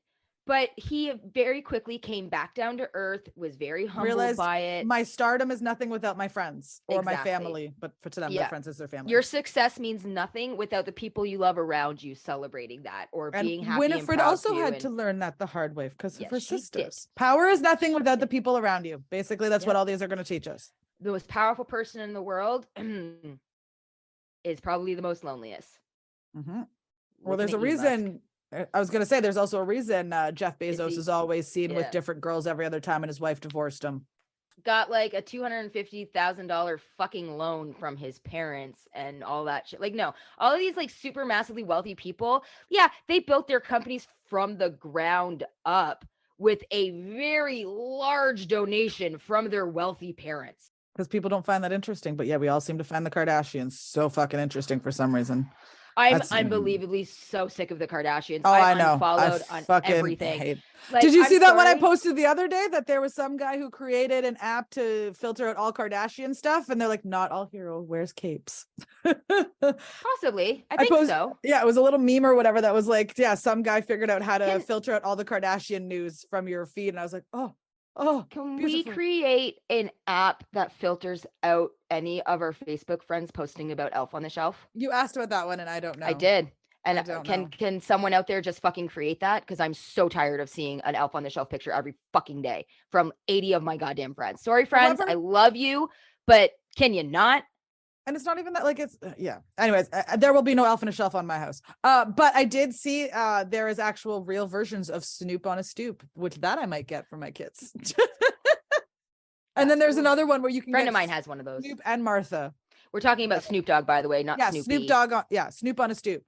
B: but he very quickly came back down to earth, was very humbled by it.
A: My stardom is nothing without my friends or my family, but to them, their friends is their family.
B: Your success means nothing without the people you love around you celebrating that or being happy.
A: Winifred also had to learn that the hard way because of her sisters. Power is nothing without the people around you. Basically, that's what all these are going to teach us.
B: The most powerful person in the world is probably the most loneliest.
A: Mm-hmm. Well, there's a reason. I was going to say there's also a reason Jeff Bezos is always seen with different girls every other time and his wife divorced him.
B: Got like a $250,000 fucking loan from his parents and all that shit. Like, no, all of these like super massively wealthy people. Yeah, they built their companies from the ground up with a very large donation from their wealthy parents.
A: Because people don't find that interesting. But yeah, we all seem to find the Kardashians so fucking interesting for some reason.
B: I'm unbelievably so sick of the Kardashians.
A: Oh, I know.
B: Unfollowed on everything.
A: Like, did you see that when I posted the other day that there was some guy who created an app to filter out all Kardashian stuff? And they're like, not all hero wears capes.
B: Possibly. I think so.
A: Yeah, it was a little meme or whatever that was like, yeah, some guy figured out how to filter out all the Kardashian news from your feed. And I was like,
B: can
A: beautiful.
B: We create an app that filters out any of our Facebook friends posting about Elf on the Shelf?
A: You asked about that one and I don't know.
B: I did. And can someone out there just fucking create that? Because I'm so tired of seeing an Elf on the Shelf picture every fucking day from 80 of my goddamn friends. Sorry, friends. I love you, but can you not?
A: And it's not even that like it's anyways, there will be no Elf on a Shelf on my house. But I did see there is actual real versions of Snoop on a Stoop, which that I might get for my kids. And then there's another one where you can
B: friend of mine has one of those.
A: Snoop and Martha.
B: We're talking about Snoop Dogg, by the way, not Snoopy.
A: Snoop Dogg Snoop on a Stoop.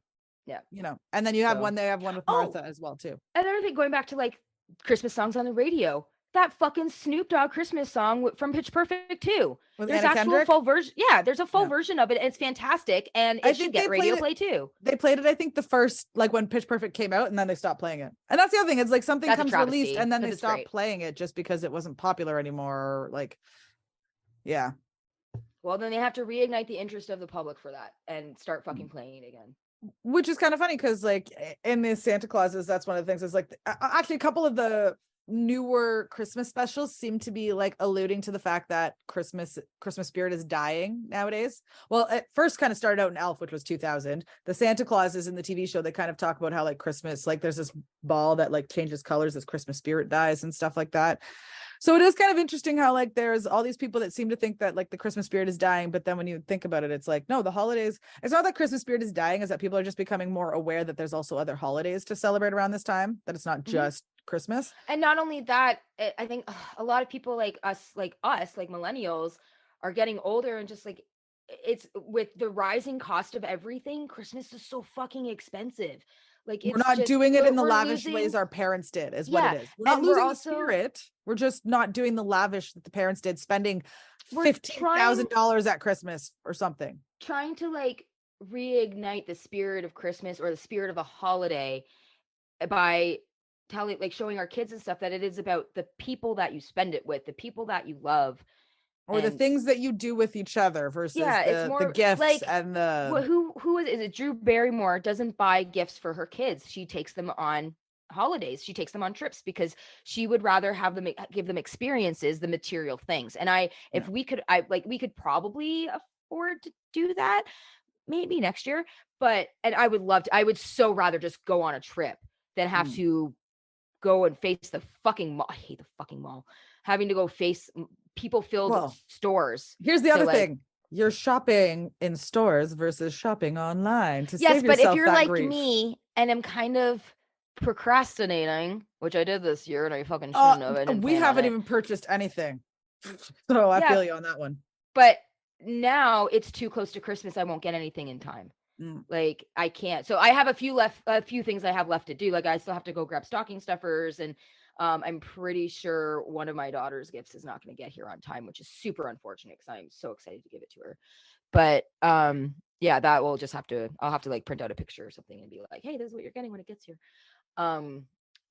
B: Yeah.
A: And then you have they have one with Martha as well too.
B: Another thing, going back to like Christmas songs on the radio. That fucking Snoop Dogg Christmas song from Pitch Perfect 2. There's actual full version. Yeah, there's a full version of it. It's fantastic, and it should get radio play too.
A: They played it, I think, the first like when Pitch Perfect came out, and then they stopped playing it. And that's the other thing. It's like something comes released, and then they stop playing it just because it wasn't popular anymore. Or, like, yeah.
B: Well, then they have to reignite the interest of the public for that and start fucking playing it again.
A: Which is kind of funny because, like, in the Santa Clauses, that's one of the things. Is like actually a couple of the newer Christmas specials seem to be like alluding to the fact that Christmas spirit is dying nowadays. Well, it first kind of started out in Elf, which was 2000. The Santa Clauses in the TV show, they kind of talk about how like Christmas, like there's this ball that like changes colors as Christmas spirit dies and stuff like that. So it is kind of interesting how like there's all these people that seem to think that like the Christmas spirit is dying, but then when you think about it, it's like, no, the holidays, it's not that Christmas spirit is dying, is that people are just becoming more aware that there's also other holidays to celebrate around this time, that it's not just Christmas.
B: And not only that, I think a lot of people like us, like millennials, are getting older and just like it's with the rising cost of everything, Christmas is so fucking expensive. Like
A: We're
B: it's
A: not
B: just
A: doing it in the
B: we're
A: lavish
B: losing.
A: ways our parents did, is what it
B: Yeah,
A: is. We're not
B: and we're
A: losing the
B: also
A: spirit. We're just not doing the lavish that the parents did, spending
B: we're
A: $15,000 at Christmas or something.
B: trying to like reignite the spirit of Christmas or the spirit of a holiday by telling, like, showing our kids and stuff that it is about the people that you spend it with, the people that you love,
A: Or the
B: and
A: things that you do with each other versus
B: yeah, it's
A: the
B: more
A: gifts
B: like
A: and the
B: who is it? Drew Barrymore doesn't buy gifts for her kids. She takes them on holidays. She takes them on trips because she would rather have them give them experiences, the material things. And if
A: yeah.
B: we could, we could probably afford to do that maybe next year. And I would love to. I would so rather just go on a trip than have to go and face the fucking mall. I hate the fucking mall. Having to go face people filled stores.
A: Here's the other thing. You're shopping in stores versus shopping online to save yourself.
B: But if you're
A: that
B: like
A: grief.
B: me and I'm kind of procrastinating, which I did this year and I fucking shouldn't have.
A: We haven't even purchased anything. So I feel you on that one.
B: But now it's too close to Christmas. I won't get anything in time. Like I can't. So I have a few things I have left to do. Like I still have to go grab stocking stuffers, and I'm pretty sure one of my daughter's gifts is not going to get here on time, which is super unfortunate because I'm so excited to give it to her. But yeah, that will just I'll have to like print out a picture or something and be like, hey, this is what you're getting when it gets here.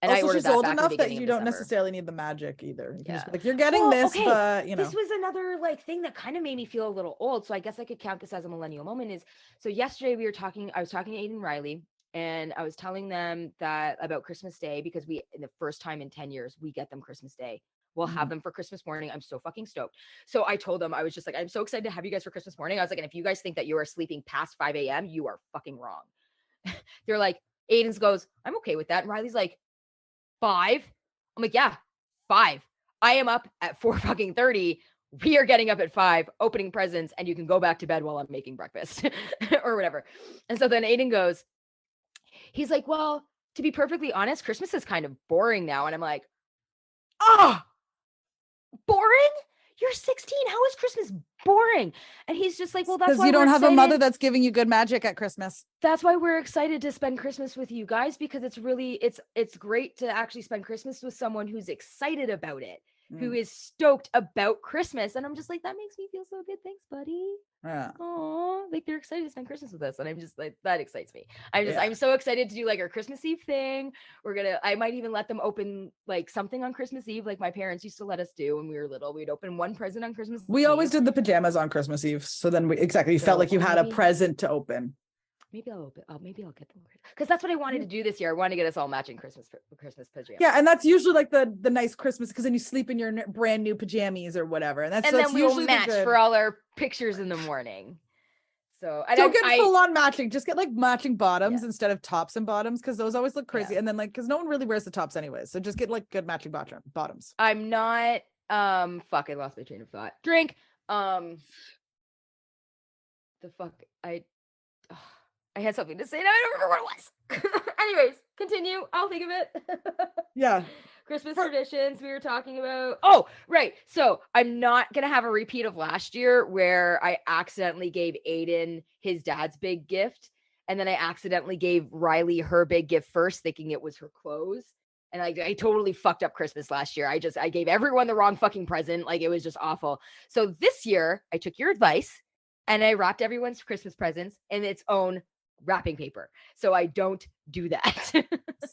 B: And
A: also,
B: I ordered
A: she's
B: that
A: old
B: back
A: enough that you don't
B: December.
A: necessarily need the magic either. You can just be like, you're getting this, but you know.
B: This was another like thing that kind of made me feel a little old. So I guess I could count this as a millennial moment. So yesterday I was talking to Aiden and Riley, and I was telling them that about Christmas Day, because in the first time in 10 years, we get them Christmas Day. We'll have them for Christmas morning. I'm so fucking stoked. So I told them, I was just like, I'm so excited to have you guys for Christmas morning. I was like, and if you guys think that you are sleeping past 5 a.m., you are fucking wrong. They're like, Aiden's goes, I'm okay with that. And Riley's like, 5? I'm like, yeah, 5. I am up at 4 fucking 30. We are getting up at 5, opening presents, and you can go back to bed while I'm making breakfast or whatever. And so then Aiden goes, he's like, well, to be perfectly honest, Christmas is kind of boring now. And I'm like, boring? You're 16. How is Christmas boring? And he's just like, well, that's why
A: you don't have a mother that's giving you good magic at Christmas.
B: That's why we're excited to spend Christmas with you guys, because it's great to actually spend Christmas with someone who's excited about it, who is stoked about Christmas. And I'm just like, that makes me feel so good. Thanks, buddy.
A: Yeah.
B: Oh, like they're excited to spend Christmas with us. And I'm just like, that excites me. I'm so excited to do like our Christmas Eve thing. I might even let them open like something on Christmas Eve. Like my parents used to let us do when we were little. We'd open one present on Christmas Eve.
A: We always did the pajamas on Christmas Eve. So then you felt like you had a present to open.
B: Maybe I'll get them, because that's what I wanted to do this year. I wanted to get us all matching Christmas pajamas.
A: Yeah, and that's usually like the nice Christmas, because then you sleep in your brand new pajamas or whatever, and
B: then we will match for all our pictures in the morning. So don't
A: get full on matching. Just get like matching bottoms instead of tops and bottoms, because those always look crazy. And then like, because no one really wears the tops anyways, so just get like good matching bottoms.
B: I'm not fuck. I lost my train of thought. Drink. The fuck I had something to say and I don't remember what it was. Anyways, continue. I'll think of it.
A: Yeah.
B: Christmas traditions we were talking about. Oh, right. So I'm not going to have a repeat of last year where I accidentally gave Aiden his dad's big gift. And then I accidentally gave Riley her big gift first, thinking it was her clothes. And I totally fucked up Christmas last year. I gave everyone the wrong fucking present. Like, it was just awful. So this year I took your advice and I wrapped everyone's Christmas presents in its own wrapping paper, so I don't do that.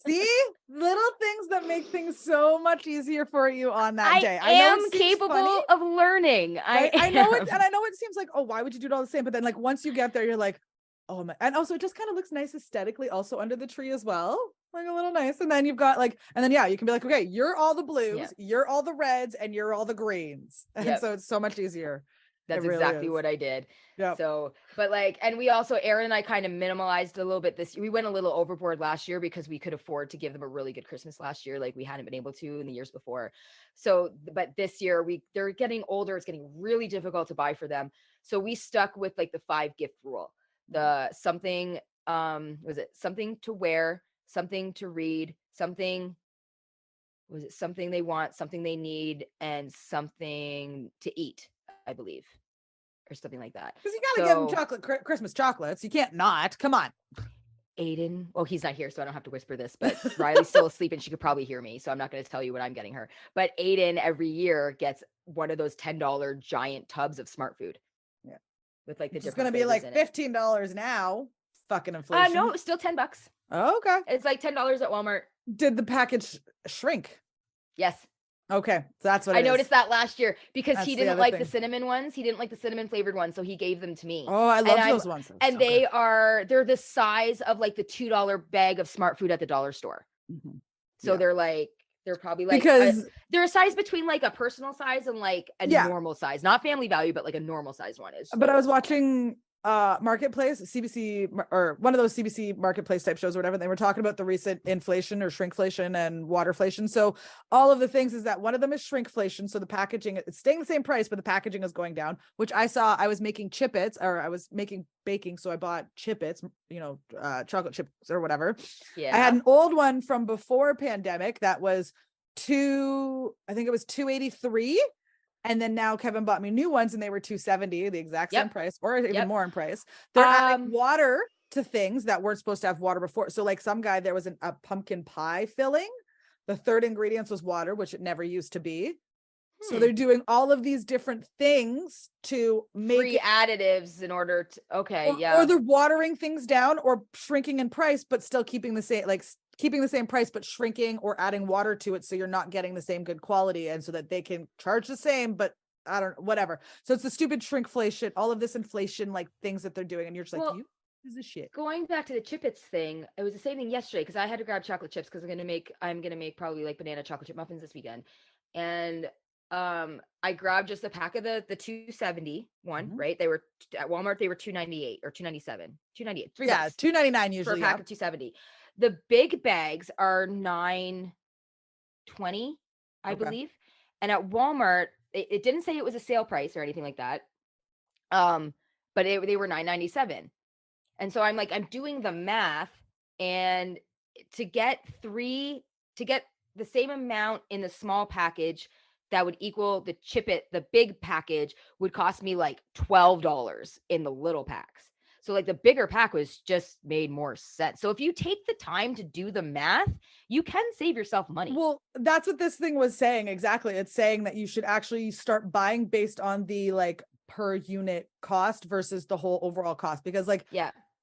A: See, little things that make things so much easier for you on that day.
B: I am capable of learning.
A: Right? I know it, and I know it seems like, oh, why would you do it all the same? But then, like, once you get there, you're like, oh my! And also, it just kind of looks nice aesthetically, also under the tree as well, like a little nice. And then you've got like, and then you can be like, okay, you're all the blues, you're all the reds, and you're all the greens, and so it's so much easier.
B: That's exactly what I did. Yeah. So, but like, and we also, Aaron and I kind of minimalized a little bit this year. We went a little overboard last year because we could afford to give them a really good Christmas last year. Like we hadn't been able to in the years before. So, but this year they're getting older. It's getting really difficult to buy for them. So we stuck with like the 5 gift rule. The something, was it something to wear, something to read, something they want, something they need, and something to eat, I believe, or something like that.
A: Because you gotta give them Christmas chocolates. You can't not. Come on.
B: Aiden, well, he's not here, so I don't have to whisper this, but Riley's still asleep and she could probably hear me, so I'm not going to tell you what I'm getting her. But Aiden every year gets one of those $10 giant tubs of Smart Food.
A: Yeah.
B: With like the
A: It's going to be like $15 now. Fucking inflation.
B: No, it's still $10.
A: Oh, okay.
B: It's like $10 at Walmart.
A: Did the package shrink?
B: Yes.
A: Okay, so that's what
B: I noticed that last year because he didn't like the cinnamon ones. He didn't like the cinnamon flavored ones, so he gave them to me.
A: Oh, I love those ones.
B: And they're the size of like the $2 bag of Smart Food at the dollar store. Mm-hmm. So they're probably like
A: because
B: they're a size between like a personal size and like a normal size, not family value, but like a normal size one is.
A: But I was watching Marketplace, CBC, or one of those CBC Marketplace type shows or whatever. They were talking about the recent inflation or shrinkflation and waterflation. So all of the things is that one of them is shrinkflation. So the packaging, it's staying the same price, but the packaging is going down, which I saw. I was making Chip-Its, or I was making baking. So I bought Chip-Its, chocolate chips or whatever. Yeah. I had an old one from before pandemic that was I think it was $2.83. And then now Kevin bought me new ones and they were $2.70, the exact same price, or even more in price. They're adding water to things that weren't supposed to have water before. So like some guy, there was a pumpkin pie filling. The third ingredient was water, which it never used to be. So they're doing all of these different things to make
B: free additives in order to,
A: or they're watering things down or shrinking in price, but still keeping the same, like keeping the same price, but shrinking or adding water to it. So you're not getting the same good quality. And so that they can charge the same, but I don't know, whatever. So it's the stupid shrinkflation, all of this inflation, like things that they're doing. And you're just like, you is this shit.
B: Going back to the Chip-Its thing, it was the same thing yesterday because I had to grab chocolate chips because I'm gonna make probably like banana chocolate chip muffins this weekend. And I grabbed just a pack of the 270 one, right? They were at Walmart, they were $2.98 or $2.97, $2.98.
A: Yeah, $2.99 usually
B: for a pack of 270. The big bags are $9.20, I believe. And at Walmart, it didn't say it was a sale price or anything like that. But they were $9.97. And so I'm doing the math, and to get the same amount in the small package that would equal the Chip-It, the big package would cost me like $12 in the little packs. So like the bigger pack was just made more sense. So if you take the time to do the math, you can save yourself money.
A: Well, that's what this thing was saying. Exactly. It's saying that you should actually start buying based on the like per unit cost versus the whole overall cost, because like,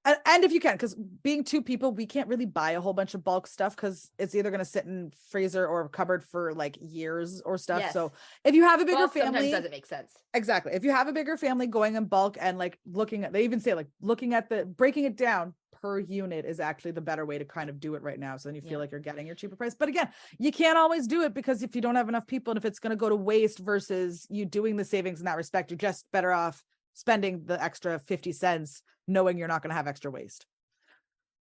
A: and if you can, because being two people, we can't really buy a whole bunch of bulk stuff because it's either going to sit in freezer or cupboard for like years or stuff. Yes. So if you have a bigger family,
B: sometimes doesn't make sense.
A: Exactly. If you have a bigger family going in bulk and like they even say like looking at breaking it down per unit is actually the better way to kind of do it right now. So then you feel like you're getting your cheaper price. But again, you can't always do it because if you don't have enough people and if it's going to go to waste versus you doing the savings in that respect, you're just better off spending the extra 50 cents knowing you're not going to have extra waste.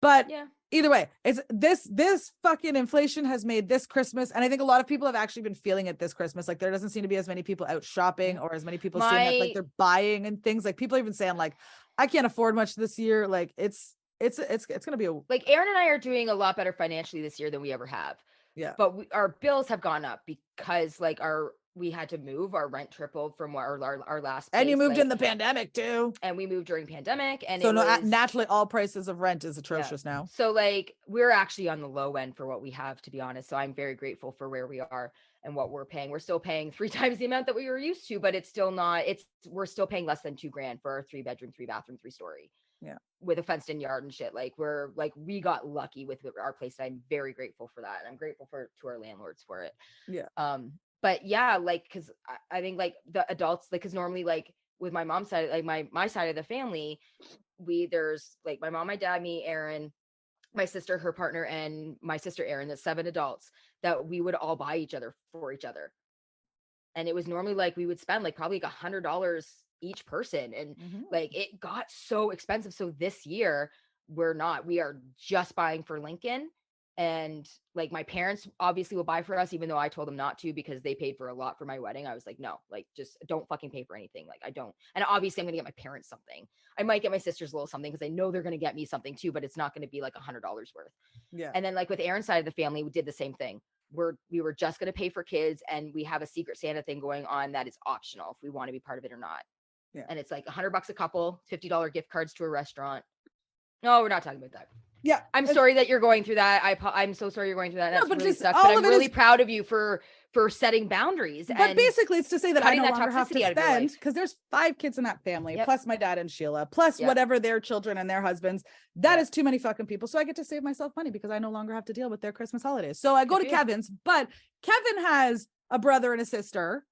A: But either way, it's this fucking inflation has made this Christmas, and I think a lot of people have actually been feeling it this Christmas. Like there doesn't seem to be as many people out shopping or as many people seeing that like they're buying and things. Like people are even saying like, I can't afford much this year. Like it's gonna be
B: like Aaron and I are doing a lot better financially this year than we ever have. Yeah. But our bills have gone up because like we had to move. Our rent tripled from our last place.
A: And you moved in the pandemic too.
B: And we moved during pandemic. And
A: so naturally all prices of rent is atrocious now.
B: So like we're actually on the low end for what we have, to be honest. So I'm very grateful for where we are and what we're paying. We're still paying 3 times the amount that we were used to, but it's still not, we're still paying less than $2,000 for our 3-bedroom, 3-bathroom, 3-story. Yeah. With a fenced in yard and shit. Like we got lucky with our place. I'm very grateful for that. And I'm grateful to our landlords for it. Yeah. But yeah, like, cause I think like the adults, like, cause normally like with my mom's side, like my side of the family, there's like my mom, my dad, me, Aaron, my sister, her partner, and my sister, Aaron, that's 7 adults that we would all buy each other for each other. And it was normally like, we would spend like probably like $100 each person. And like, it got so expensive. So this year we are just buying for Lincoln. And like my parents obviously will buy for us, even though I told them not to because they paid for a lot for my wedding. I was like, no, like just don't fucking pay for anything. Like I don't. And obviously I'm going to get my parents something. I might get my sisters a little something because I know they're going to get me something too, but it's not going to be like $100 worth. Yeah. And then like with Aaron's side of the family, we did the same thing. We were just going to pay for kids, and we have a secret Santa thing going on that is optional if we want to be part of it or not. And it's like $100 a couple, $50 gift cards to a restaurant. No, we're not talking about that.
A: Yeah.
B: I'm sorry that you're going through that. I'm so sorry you're going through that. That's
A: but
B: really
A: just
B: sucks.
A: all
B: But
A: of
B: I'm
A: it
B: really
A: is-
B: proud of you for setting boundaries.
A: But
B: and
A: basically it's to say that I
B: cutting
A: no
B: that
A: longer have to
B: toxicity out of your
A: spend,
B: life.
A: because there's 5 kids in that family,
B: Yep.
A: plus my dad and Sheila, plus
B: Yep.
A: whatever their children and their husbands. That
B: Yep.
A: is too many fucking people. So I get to save myself money because I no longer have to deal with their Christmas holidays. So I go
B: Good
A: to
B: for you.
A: Kevin's, but Kevin has a brother and a sister.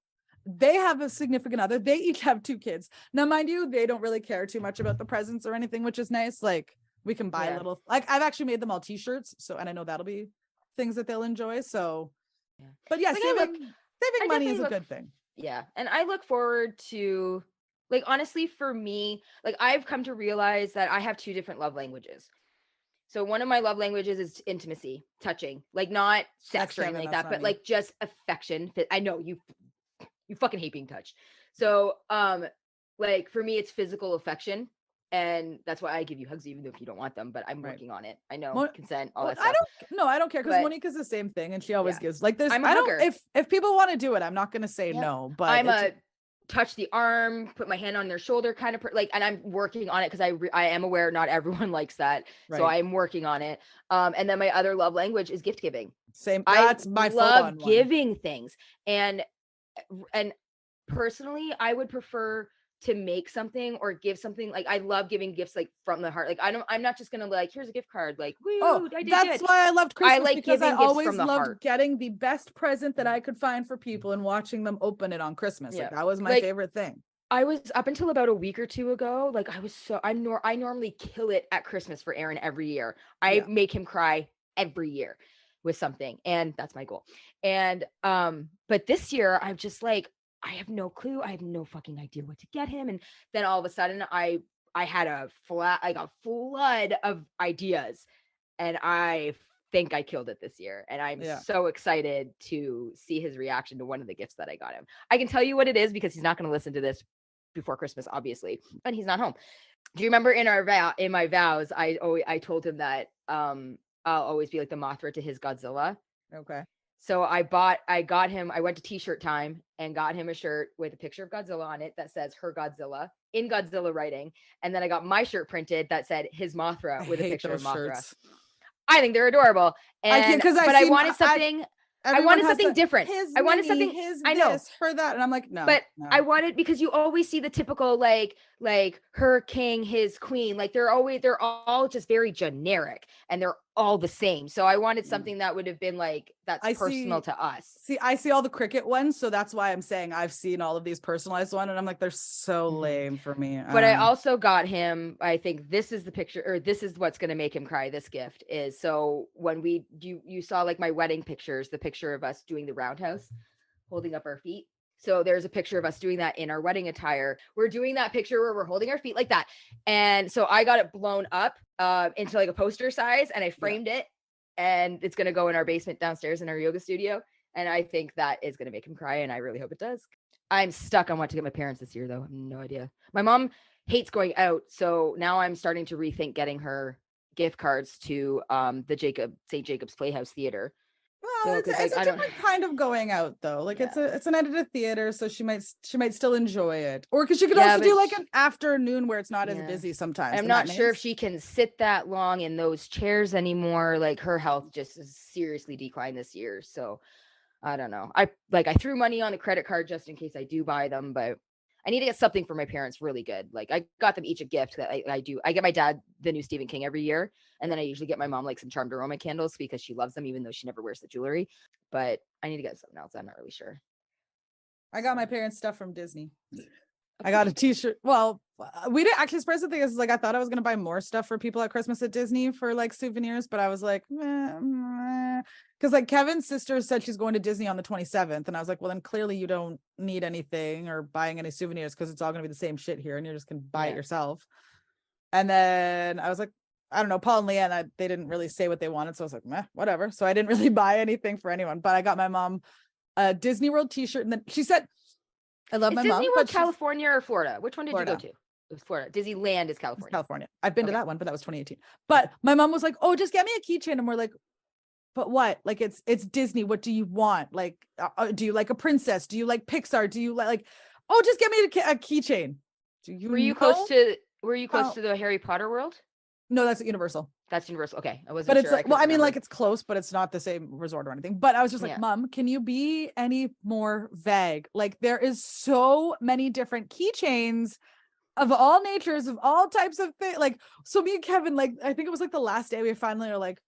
A: They have a significant other. They each have 2 kids. Now, mind you, they don't really care too much about the presents or anything, which is nice. Like, we can buy
B: Yeah.
A: little, like I've actually made them all t-shirts. So, and I know that'll be things that they'll enjoy. So,
B: Yeah.
A: but yeah,
B: Like,
A: saving money is a
B: definitely
A: good thing.
B: Yeah. And I look forward to, like, honestly, for me, like, I've come to realize that I have 2 different love languages. So one of my love languages is intimacy, touching, like not sex
A: That's
B: or anything
A: Kevin,
B: like
A: that's
B: that,
A: not
B: but
A: me.
B: like just affection. I know you fucking hate being touched. So, like for me, it's physical affection. And that's why I give you hugs, even though if you don't want them, but I'm
A: Right.
B: working on it. I know consent, all that
A: I
B: stuff.
A: I don't care, because
B: But-
A: Monica's the same thing, and she always
B: Yeah.
A: gives like this.
B: I'm a
A: I don't
B: hugger.
A: if people want to do it, I'm not gonna say
B: Yep.
A: no, but
B: I'm a touch the arm, put my hand on their shoulder kind of like, and I'm working on it because I am aware not everyone likes that. So
A: Right.
B: I'm working on it. And then my other love language is gift giving.
A: same.
B: I
A: That's my
B: love
A: full-on one.
B: giving things. And personally, I would prefer to make something or give something. Like I love giving gifts like from the heart. Like I'm not just gonna like, here's a gift card. Like, woo,
A: Oh,
B: I did
A: that's
B: good.
A: why I loved Christmas,
B: like
A: because I
B: giving gifts
A: always
B: from the
A: loved
B: heart.
A: getting the best present that I could find for people and watching them open it on Christmas.
B: Yeah.
A: Like that was my
B: Like,
A: favorite thing.
B: I was up until about a week or 2 ago. Like I normally kill it at Christmas for Aaron every year. I make him cry every year with something, and that's my goal. And but this year I'm just like, I have no clue. I have no fucking idea what to get him. And then all of a sudden I had a flood of ideas, and I think I killed it this year. And I'm so excited to see his reaction to one of the gifts that I got him. I can tell you what it is because he's not going to listen to this before Christmas, obviously, and he's not home. Do you remember in my vows, I told him that I'll always be like the Mothra to his Godzilla.
A: Okay.
B: So I went to t-shirt time and got him a shirt with a picture of Godzilla on it that says her Godzilla in Godzilla writing. And then I got my shirt printed that said his Mothra with a picture of Mothra. Shirts. I think they're adorable. And I wanted something. I wanted something different. I wanted something. I know
A: her that, and I'm like, no.
B: But I wanted, because you always see the typical like her king, his queen. Like they're all just very generic, and they're all the same. So I wanted something that would have been like that's personal to us.
A: See, I see all the cricket ones, so that's why I'm saying I've seen all of these personalized ones, and I'm like, they're so lame for me.
B: But I also got him, I think this is the picture, or this is what's going to make him cry. This gift is, so when you saw like my wedding pictures, the picture of us doing the roundhouse, holding up our feet. So there's a picture of us doing that in our wedding attire. We're doing that picture where we're holding our feet like that. And so I got it blown up into like a poster size, and I framed it, and it's going to go in our basement downstairs in our yoga studio. And I think that is going to make him cry, and I really hope it does. I'm stuck on what to get my parents this year, though. I have no idea. My mom hates going out, so now I'm starting to rethink getting her gift cards to the St. Jacob's Playhouse Theater.
A: Well, it's a different kind of going out, though. Like it's a night at a theater, so she might still enjoy it. Or because she could also do like an afternoon where it's not as busy sometimes.
B: I'm not sure if she can sit that long in those chairs anymore. Like her health just is seriously declined this year, so I don't know. I threw money on the credit card just in case I do buy them, but I need to get something for my parents really good. Like I got them each a gift that I do. I get my dad the new Stephen King every year. And then I usually get my mom like some Charmed Aroma candles because she loves them, even though she never wears the jewelry. But I need to get something else. I'm not really sure.
A: I got my parents stuff from Disney. I got a t-shirt. Well, we didn't actually. The thing is, like, I thought I was going to buy more stuff for people at Christmas at Disney for like souvenirs, but I was like, because like Kevin's sister said she's going to Disney on the 27th. And I was like, well, then clearly you don't need anything or buying any souvenirs because it's all going to be the same shit here and you're just going to buy it yourself. And then I was like, I don't know, Paul and Leanne, they didn't really say what they wanted. So I was like, meh, whatever. So I didn't really buy anything for anyone, but I got my mom a Disney World t-shirt. And then she said, I love my mom.
B: Disney World California or Florida? Which one did
A: Florida.
B: you go to? It was Florida. Disneyland is California.
A: It's California. I've been to that one, but that was 2018. But my mom was like, oh, just get me a keychain. And we're like, but what? Like, it's Disney. What do you want? Like, do you like a princess? Do you like Pixar? Do you like, oh, just get me a keychain. Do you
B: Were you
A: know?
B: close to
A: Oh.
B: the Harry Potter world?
A: No, that's Universal.
B: That's Universal. Okay, I wasn't
A: But it's
B: sure.
A: like, well, I mean, like it's close, but it's not the same resort or anything. But I was just like,
B: Yeah.
A: Mom, can you be any more vague? Like there is so many different keychains of all natures, of all types of things. Like, so me and Kevin, like, I think it was like the last day we finally are like,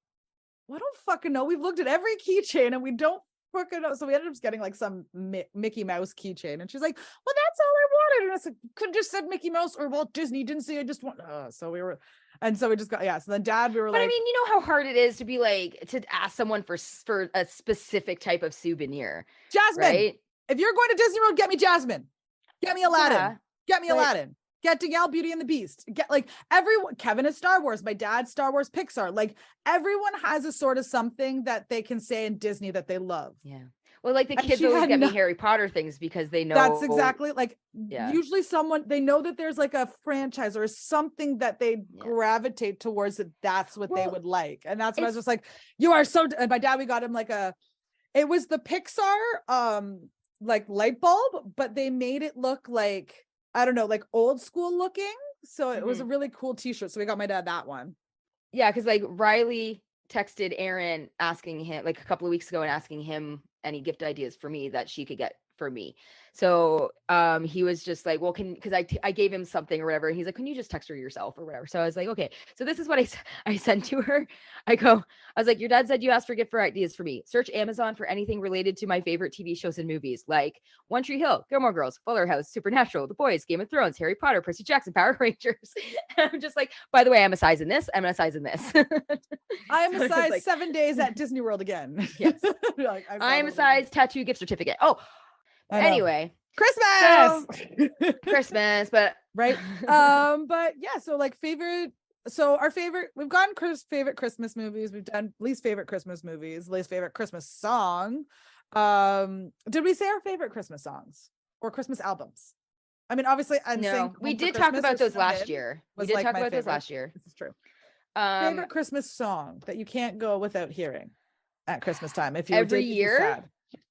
A: well, I don't fucking know. We've looked at every keychain and we don't fucking know. So we ended up getting like some Mickey Mouse keychain. And she's like, well, that's all I wanted. And I said, could just said Mickey Mouse or Walt Disney. Didn't see, I just want, so we were, and so we just got, yeah. So then Dad, we were
B: But
A: like,
B: I mean, you know how hard it is to be like, to ask someone for a specific type of souvenir,
A: Jasmine,
B: right?
A: if you're going to Disney World, get me Jasmine. Get me Aladdin.
B: Yeah,
A: Get me
B: but-
A: Aladdin. Get Danielle, Beauty and the Beast. Get like everyone. Kevin is Star Wars. My dad's Star Wars, Pixar. Like everyone has a sort of something that they can say in Disney that they love.
B: Yeah. Well, like the
A: And
B: kids
A: she
B: always
A: had
B: get me
A: no-
B: Harry Potter things because they know
A: That's exactly like
B: Yeah.
A: usually someone they know that there's like a franchise or something that they gravitate towards that's what they
B: Well,
A: would like. And that's what I was just like, you are so, and my dad, we got him like it was the Pixar like light bulb, but they made it look like, I don't know, like old school looking. So it was a really cool t-shirt. So we got my dad that one.
B: Yeah, because like Riley texted Aaron asking him like a couple of weeks ago and asking him any gift ideas for me that she could get for me. So he was just like, well, because I gave him something or whatever. And he's like, can you just text her yourself or whatever? So I was like, okay. So this is what I sent to her. I was like, your dad said you asked for gift for ideas for me. Search Amazon for anything related to my favorite TV shows and movies, like One Tree Hill, Gilmore Girls, Fuller House, Supernatural, The Boys, Game of Thrones, Harry Potter, Percy Jackson, Power Rangers. I'm just like, by the way, I'm a size in this. I'm a size in this.
A: I am
B: So
A: a size
B: like,
A: 7 days at Disney World again.
B: Yes.
A: Like,
B: I'm a size tattoo gift certificate. Oh, anyway.
A: Christmas.
B: So, Christmas, but
A: right. But yeah, so like our favorite, we've gone favorite Christmas movies, we've done least favorite Christmas movies, least favorite Christmas song. Did we say our favorite Christmas songs or Christmas albums? I mean, obviously,
B: no, we did talk about those last year. We did talk about those last year.
A: This is true. Favorite Christmas song that you can't go without hearing at Christmas time if you
B: every year.
A: Sad.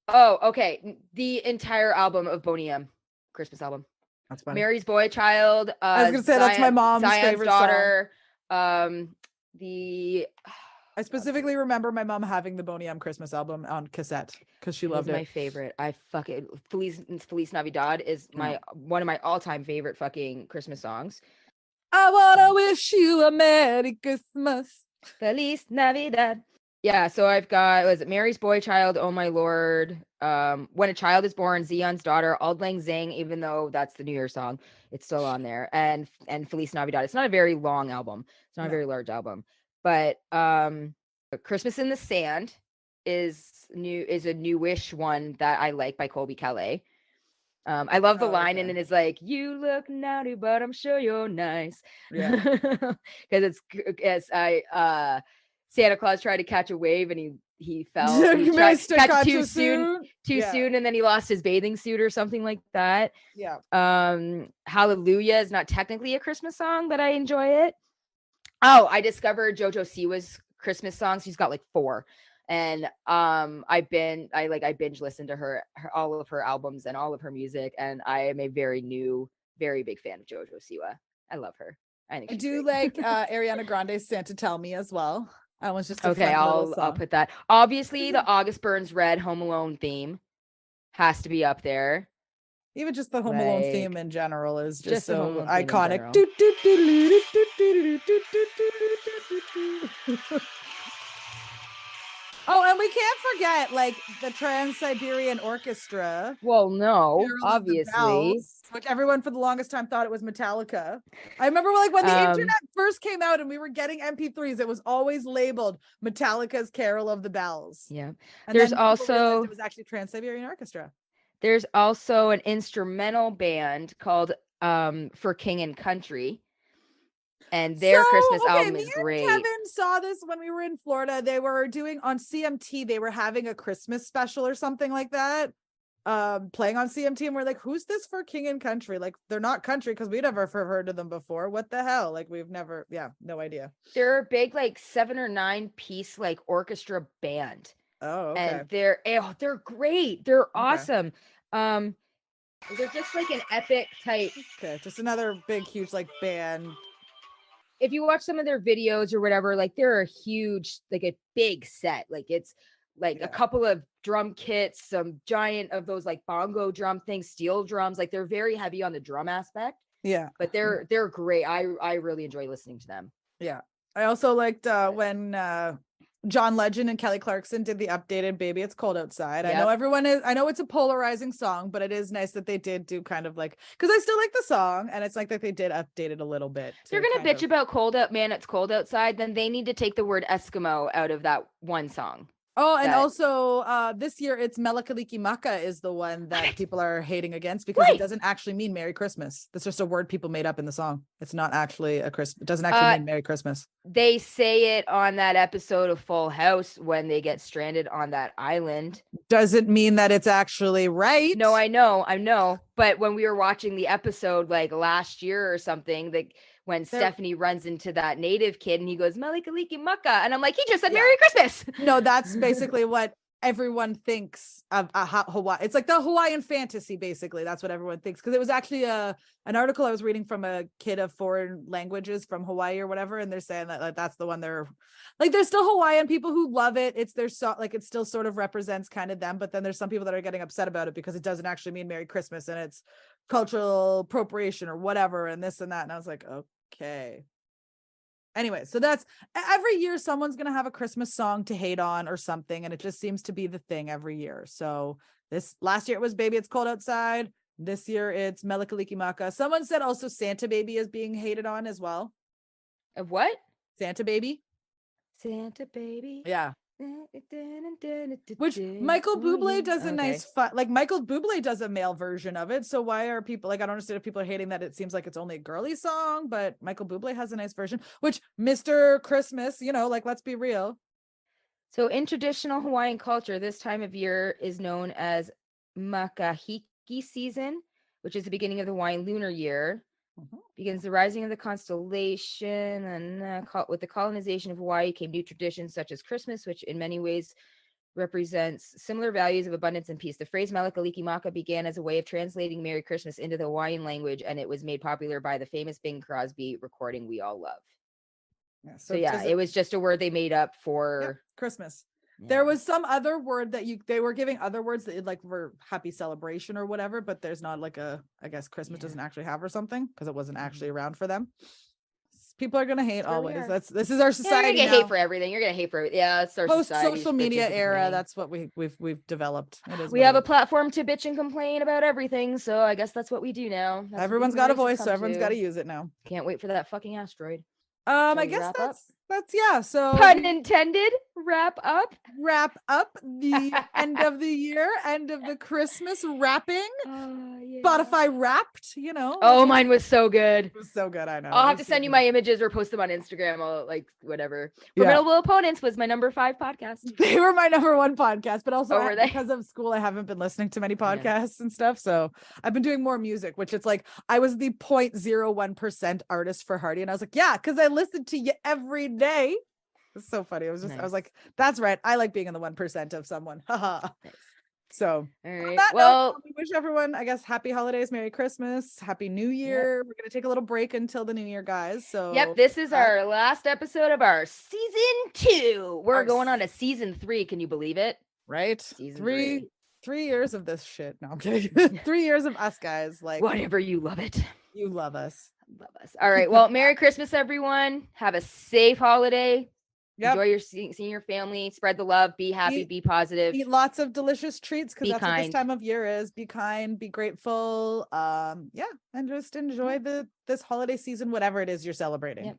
B: Oh, okay. The entire album of Boney M, Christmas album.
A: That's funny.
B: Mary's Boy Child.
A: I was gonna say that's my mom's favorite
B: daughter.
A: Song. I specifically remember my mom having the Boney M Christmas album on cassette because she loved it.
B: My favorite. I fucking Feliz Navidad is one of my all-time favorite fucking Christmas songs.
A: I wanna wish you a Merry Christmas.
B: Feliz Navidad. Yeah, so I've got, was it Mary's Boy Child, Oh My Lord, When a Child is Born, Zion's Daughter, Auld Lang Syne, even though that's the New Year song, it's still on there, and Feliz Navidad. It's not a very long album. It's not a very large album, but Christmas in the Sand is a newish one that I like by Colby Calais. I love the line, and it is like, you look naughty, but I'm sure you're nice. Yeah. Because Santa Claus tried to catch a wave and he fell. He tried to catch too soon, and then he lost his bathing suit or something like that.
A: Yeah.
B: Hallelujah is not technically a Christmas song, but I enjoy it. Oh, I discovered JoJo Siwa's Christmas songs. She's got like 4. And I binge listened to her all of her albums and all of her music, and I am a very big fan of JoJo Siwa. I love her. I do
A: like Ariana Grande's Santa Tell Me as well. I was just
B: okay. I'll put that. Obviously, the August Burns Red Home Alone theme has to be up there.
A: Even just the Home Alone theme in general is just so iconic. Oh, and we can't forget like the Trans-Siberian Orchestra.
B: Well, no, obviously.
A: Bells, which everyone for the longest time thought it was Metallica. I remember like when the internet first came out and we were getting MP3s, it was always labeled Metallica's Carol of the Bells.
B: Yeah.
A: And
B: there's also
A: it was actually Trans-Siberian Orchestra.
B: There's also an instrumental band called For King and Country. And their Christmas album is great.
A: Kevin saw this when we were in Florida. They were doing on CMT. They were having a Christmas special or something like that, playing on CMT. And we're like, who's this For King and Country? Like, they're not country because we never heard of them before. What the hell? Like, we've never, no idea.
B: They're a big, like 7 or 9 piece, like orchestra band.
A: Oh, okay.
B: And they're great. They're awesome. They're just like an epic type.
A: Okay, just another big, huge like band.
B: If you watch some of their videos or whatever, like they're a huge, like a big set. Like it's like a couple of drum kits, some giant of those like bongo drum things, steel drums. Like they're very heavy on the drum aspect.
A: Yeah,
B: but they're great. I really enjoy listening to them.
A: Yeah, I also liked when John Legend and Kelly Clarkson did the updated "Baby It's Cold Outside."
B: Yep.
A: I know it's a polarizing song, but it is nice that they did do kind of like, because I still like the song, and it's like that they did update it a little bit.
B: They're gonna bitch about man, it's cold outside. Then they need to take the word Eskimo out of that one song.
A: Oh, and also this year it's Melakaliki Maka is the one that people are hating against because it doesn't actually mean Merry Christmas. That's just a word people made up in the song. It's not actually a Christmas. It doesn't actually mean Merry Christmas.
B: They say it on that episode of Full House when they get stranded on that island.
A: Doesn't mean that it's actually right.
B: No, I know. But when we were watching the episode like last year or something, like when Stephanie runs into that native kid and he goes, Melikaliki Mucka. And I'm like, he just said Merry Christmas.
A: No, that's basically what everyone thinks of Hawaii. It's like the Hawaiian fantasy, basically. That's what everyone thinks. Because it was actually an article I was reading from a kid of foreign languages from Hawaii or whatever. And they're saying that like that's the one they're like, there's still Hawaiian people who love it. It's their like it still sort of represents kind of them. But then there's some people that are getting upset about it because it doesn't actually mean Merry Christmas and it's cultural appropriation or whatever and this and that. And I was like, okay. Anyway, so that's every year someone's going to have a Christmas song to hate on or something. And it just seems to be the thing every year. So this last year it was Baby It's Cold Outside. This year it's Melikaliki Maka. Someone said also Santa Baby is being hated on as well.
B: Of what?
A: Santa Baby.
B: Santa Baby.
A: Yeah. Which Michael Bublé does a nice fun, like Michael Bublé does a male version of it. So why are people like, I don't understand if people are hating that it seems like it's only a girly song, but Michael Bublé has a nice version, which Mr. Christmas, you know, like, let's be real.
B: So in traditional Hawaiian culture, this time of year is known as Makahiki season, which is the beginning of the Hawaiian lunar year. Begins the rising of the constellation, and with the colonization of Hawaii came new traditions such as Christmas, which in many ways represents similar values of abundance and peace. The phrase Melikaliki Maka began as a way of translating Merry Christmas into the Hawaiian language, and it was made popular by the famous Bing Crosby recording We All Love. Yeah, so it was just a word they made up for
A: Christmas. Yeah. There was some other word that they were giving other words that like were happy celebration or whatever, but there's not like I guess Christmas doesn't actually have or something because it wasn't actually around for them. People are gonna hate always. This is our society.
B: You're gonna hate for everything. You're gonna hate for everything. Yeah, it's our society.
A: Social media era. That's what we've developed.
B: We have a platform to bitch and complain about everything, so I guess that's what we do now.
A: Everyone's got a voice, so everyone's got to use it now.
B: Can't wait for that fucking asteroid.
A: I guess that's yeah. So
B: pun intended. Wrap up
A: the end of the year, end of the Christmas wrapping. Spotify Wrapped, you know.
B: Oh, mine was so good.
A: It was so good. I know.
B: I'll have to send you my images or post them on Instagram. I'll like whatever. Formidable Opponents was my number 5 podcast.
A: They were my number 1 podcast, but also because of school, I haven't been listening to many podcasts and stuff. So I've been doing more music, which it's like I was the 0.01% artist for Hardy, and I was like, yeah, because I listened to you every day. It's so funny. I was like, that's right. I like being in the 1% of someone. Haha. So
B: all right. Well,
A: we wish everyone, I guess, happy holidays, Merry Christmas, Happy New Year. We're gonna take a little break until the new year, guys. So
B: this is our last episode of our season 2. We're going on to season 3. Can you believe it?
A: Right? Season 3 years of this shit. No, I'm kidding. 3 years of us, guys. Like
B: whatever, you love it.
A: You love us.
B: Love us. All right. Well, Merry Christmas, everyone. Have a safe holiday. Enjoy your seeing your family. Spread the love. Be happy. Be positive.
A: Eat lots of delicious treats because that's what this time of year is. Be kind. Be grateful. And just enjoy this holiday season, whatever it is you're celebrating.
B: Yep.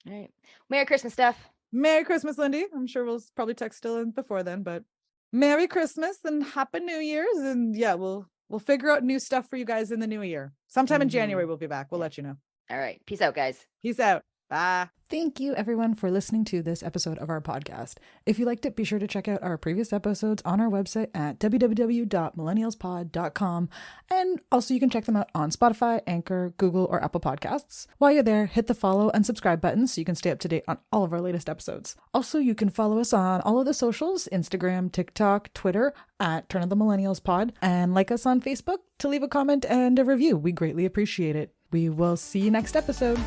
B: All right. Merry Christmas, Steph.
A: Merry Christmas, Lindy. I'm sure we'll probably text still in before then, but Merry Christmas and Happy New Year's. And we'll figure out new stuff for you guys in the new year. Sometime in January we'll be back. We'll let you know.
B: All right. Peace out, guys.
A: Peace out. Bye.
C: Thank you, everyone, for listening to this episode of our podcast. If you liked it, be sure to check out our previous episodes on our website at www.millennialspod.com. And also, you can check them out on Spotify, Anchor, Google, or Apple Podcasts. While you're there, hit the follow and subscribe buttons so you can stay up to date on all of our latest episodes. Also, you can follow us on all of the socials, Instagram, TikTok, Twitter, at Turn of the Millennials Pod, and like us on Facebook to leave a comment and a review. We greatly appreciate it. We will see you next episode.